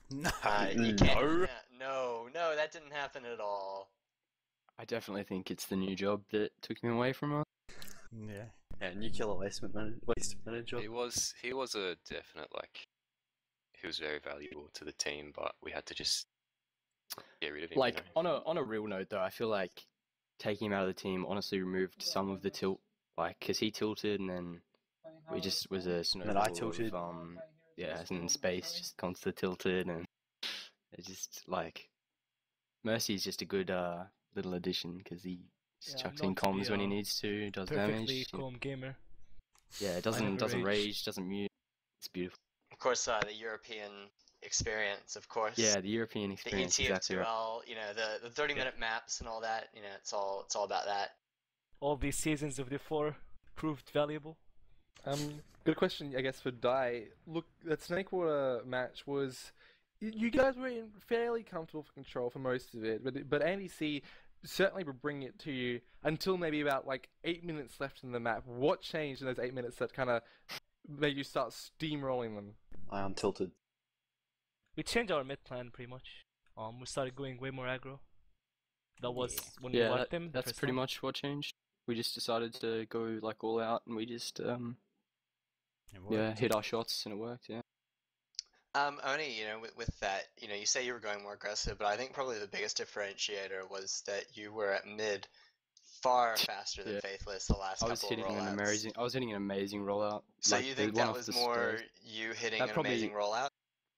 No. You can't. No, that didn't happen at all. I definitely think it's the new job that took me away from us. Yeah. Yeah, nuclear waste manager. He was a definite, like, he was very valuable to the team, but we had to just get rid of him. Like, on a real note though, I feel like taking him out of the team honestly removed some of the tilt. Like, cause he tilted and then we just was a snowball I tilted. of, yeah, and then Space just constantly tilted, and it's just like Mercy's just a good little addition because he just chucks in comms when he needs to, does perfectly damage. calm gamer. Yeah, it doesn't rage. rage, doesn't mute. It's beautiful. Of course, the European experience, of course. Yeah, the European The experience, exactly right. ETF2L, you know, the 30-minute maps and all that. You know, it's all about that. All these seasons of the 4 proved valuable. Good question, I guess, for Dai. Look, that Snakewater match was... You guys were in fairly comfortable for control for most of it, but Andy C certainly would bring it to you until maybe about, like, 8 minutes left in the map. What changed in those 8 minutes that kind of made you start steamrolling them? I untilted. We changed our mid plan pretty much. We started going way more aggro. That was when we Yeah, wiped them. that's pretty much what changed. We just decided to go like all out, and we just hit our shots, and it worked. Yeah. Oni, you know, with that, you know, you say you were going more aggressive, but I think probably the biggest differentiator was that you were at mid far faster than Yeah. Faithless the last I was couple hitting of rollouts. I was hitting an amazing rollout. So like, you the think one that off was the more stairs. you hitting That an probably- amazing rollout?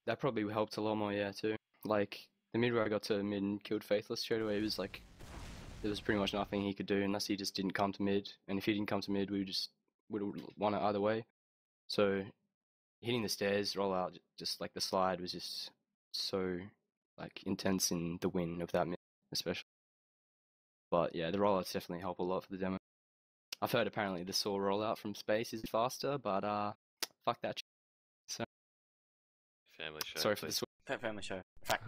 That probably helped a lot more, yeah, too. Like the mid where I got to mid and killed Faithless straight away, it was like there was pretty much nothing he could do unless he just didn't come to mid. And if he didn't come to mid, we just would have won it either way. So hitting the stairs rollout, just like the slide, was just so like intense in the win of that mid, especially. But yeah, the rollouts definitely help a lot for the demo. I've heard apparently the saw rollout from space is faster, but fuck that. So Family show. sorry for the please. swear. Pet family show. Fact.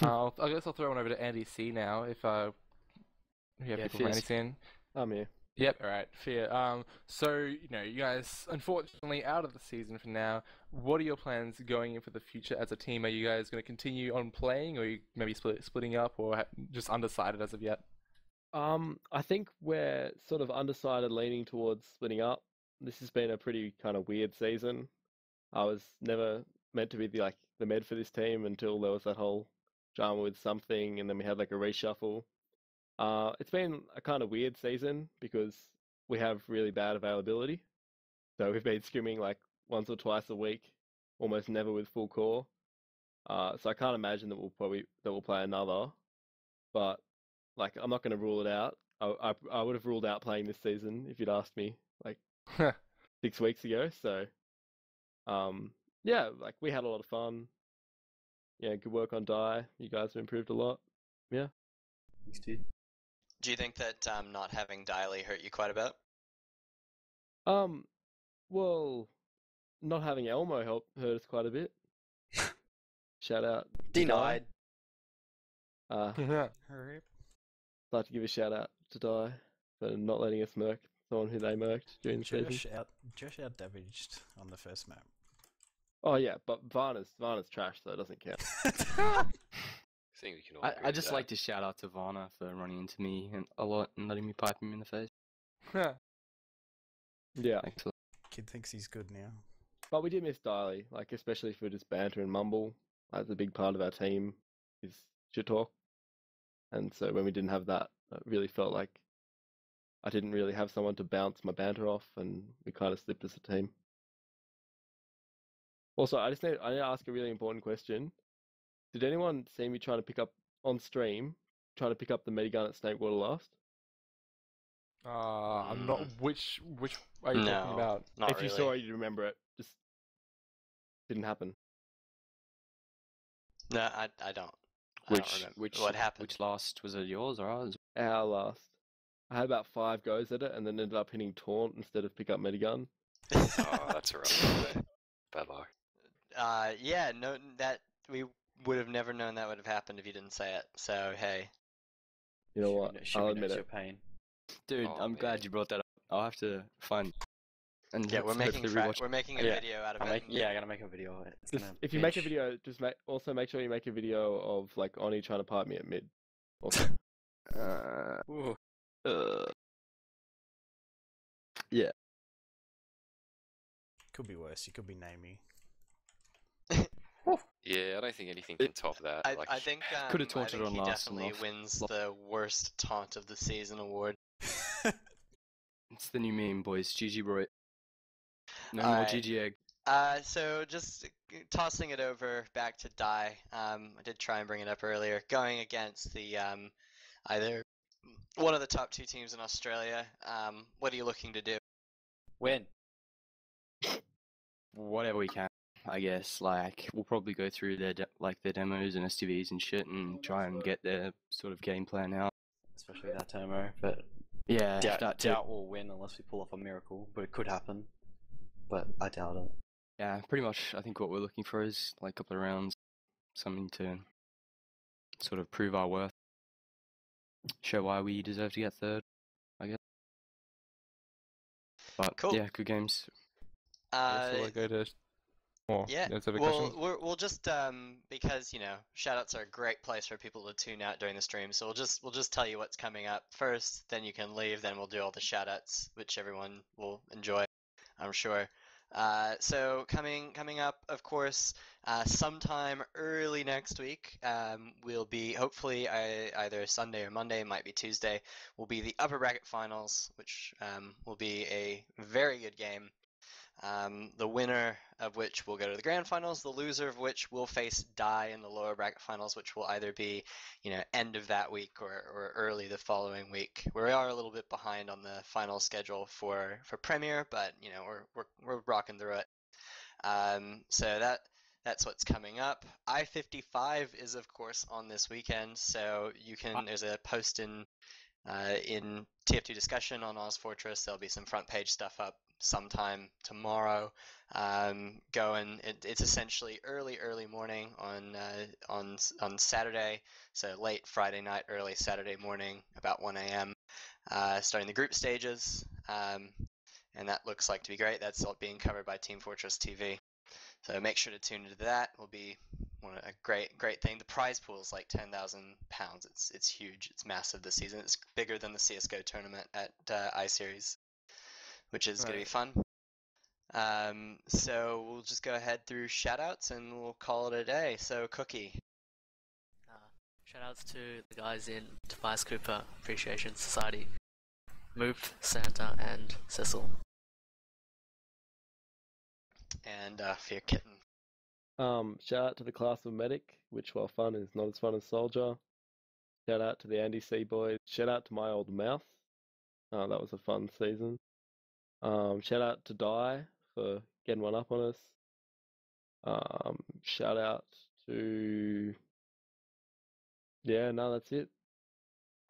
I guess I'll throw one over to Andy C now, if we have Yeah, people from Andy Fierce. C in. I'm here. Yep, alright, fair. So, you know, you guys, unfortunately, out of the season for now. What are your plans going in for the future as a team? Are you guys going to continue on playing, or are you maybe splitting up, or just undecided as of yet? I think we're sort of undecided, leaning towards splitting up. This has been a pretty kind of weird season. I was never meant to be the med for this team until there was that whole drama with something, and then we had like a reshuffle. It's been a kind of weird season because we have really bad availability. So we've been scrimming like once or twice a week, almost never with full core. So I can't imagine that we'll play another. But like, I'm not going to rule it out. I would have ruled out playing this season if you'd asked me like 6 weeks ago. So yeah, like we had a lot of fun. Yeah, good work on Die. You guys have improved a lot. Yeah. Thanks, dude. Do you think that not having Diley hurt you quite a bit? Well, not having Elmo hurt us quite a bit. Shout out. to Denied. Die. Yeah. Hurry up. I'd like to give a shout out to Die for not letting us murk someone who they murked during the season. Josh out damaged on the first map. Oh yeah, but Varna's trash, so it doesn't count. I think we can all agree I with just that. like to shout out to Varna for running into me a lot and letting me pipe him in the face. Yeah, Thanks for Kid thinks he's good now. but we did miss Diley, like especially for just banter and mumble. That's a big part of our team is shit talk, and so when we didn't have that, it really felt like I didn't really have someone to bounce my banter off, and we kind of slipped as a team. Also, I need to ask a really important question. Did anyone see me trying to pick up on stream, trying to pick up the medigun at Snakewater last? I'm not. Which are you talking No. about? Not If really. you saw it, you'd remember it. Just didn't happen. No, I don't. I don't remember. which What happened? Which last was it, yours or ours? Our last. I had about 5 goes at it, and then ended up hitting taunt instead of pick up medigun. Oh, that's a rough one. Bad luck. Yeah, no, that we would have never known that would have happened if you didn't say it. So hey, You know what? I'll admit your it. pain. Dude, Oh, I'm man. glad you brought that up. I'll have to find. And yeah, we're making hopefully rewatch. we're making a Yeah. video out of I'm it. I'm gonna make a video of it. It's Just, gonna if you make a bitch. video, just also make sure you make a video of like Oni trying to pipe me at mid. Also. Ooh. Yeah. Could be worse. You could be naming. Yeah, I don't think anything can top that. I think Could've I taunted think on he last and definitely lost. wins the worst taunt of the season award. It's the new meme, boys. GG Roy. No more Alright. GG Egg. So just tossing it over back to Die. I did try and bring it up earlier. Going against the either one of the top 2 teams in Australia. What are you looking to do? Win. Whatever we can, I guess. Like, we'll probably go through their demos and STVs and shit and try and get their sort of game plan out. Especially that Tomo, but Yeah, that too. doubt we'll win unless we pull off a miracle, but it could happen. But I doubt it. Yeah, pretty much. I think what we're looking for is like a couple of rounds, something to sort of prove our worth, show why we deserve to get third, I guess. But Cool. yeah, good games. So I go to more. Yeah, Answer the well, questions. we'll just because shoutouts are a great place for people to tune out during the stream. So we'll just tell you what's coming up first. Then you can leave. Then we'll do all the shoutouts, which everyone will enjoy, I'm sure. So coming up, of course, sometime early next week, will be hopefully either Sunday or Monday, might be Tuesday, will be the upper bracket finals, which will be a very good game. The winner of which will go to the grand finals, the loser of which will face Die in the lower bracket finals, which will either be, end of that week or early the following week. We are a little bit behind on the final schedule for Premier, but we're rocking through it. So that's what's coming up. I-55 is of course on this weekend, so there's a post in TF2 discussion on Oz Fortress. There'll be some front page stuff up sometime tomorrow. It's essentially early morning on Saturday, so late Friday night, early Saturday morning, about 1 a.m. Starting the group stages, and that looks like to be great. That's all being covered by Team Fortress TV. So make sure to tune into that. Will be a great thing. The prize pool is like £10,000. It's huge. It's massive this season. It's bigger than the CS:GO tournament at iSeries, which is going to be fun. So we'll just go ahead through shoutouts and we'll call it a day. So Cookie. Shoutouts to the guys in Device Cooper Appreciation Society, Moop, Santa, and Cecil. And Fear Kitten. Shout out to the class of Medic, which while fun is not as fun as Soldier. Shout out to the Andy C boys. Shout out to my old mouth. That was a fun season. Shout out to Die for getting one up on us. Shout out to... Yeah, no, that's it.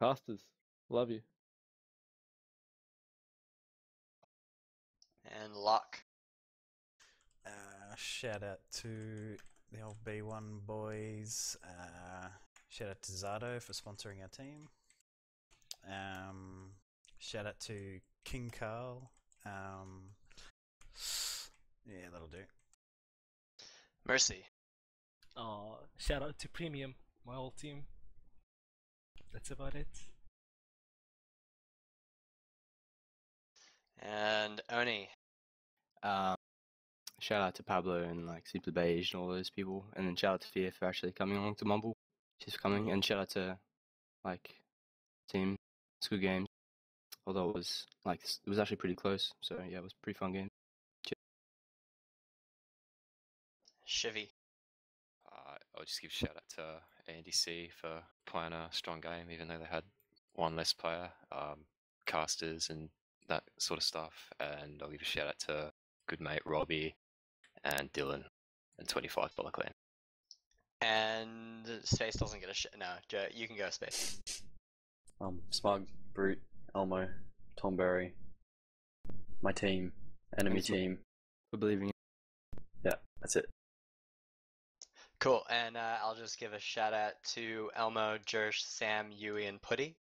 Casters, love you. And Locke. Shout out to the old B1 boys. Shout out to Zato for sponsoring our team. Shout out to King Carl. Yeah, that'll do. Mercy. Shout out to Premium, my old team. That's about it. And Oni. Shout out to Pablo and like Simply Beige and all those people, and then shout out to Fear for actually coming along to Mumble. She's for coming, and shout out to like team. It's a good game, although it was actually pretty close. So yeah, it was a pretty fun game. Shivy. I'll just give a shout out to Andy C for playing a strong game, even though they had one less player, casters and that sort of stuff. And I'll give a shout out to good mate Robbie and Dylan and $25 Clan. And Space doesn't get a shit. No, Joe, you can go, Space. Smug, Brute, Elmo, Tom Berry, my team, enemy team. For believing. Yeah, that's it. Cool, and I'll just give a shout out to Elmo, Jersh, Sam, Yui, and Putty.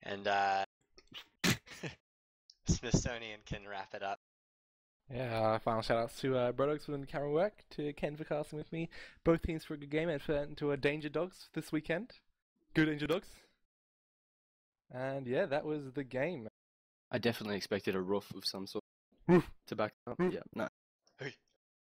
And Smithsonian can wrap it up. Yeah, final shout outs to Brodogs for doing the camera work, to Ken for casting with me, both teams for a good game, and to Danger Dogs this weekend. Good Danger Dogs. And yeah, that was the game. I definitely expected a roof of some sort Roof. to back up. Roof. Yeah, no. Hey.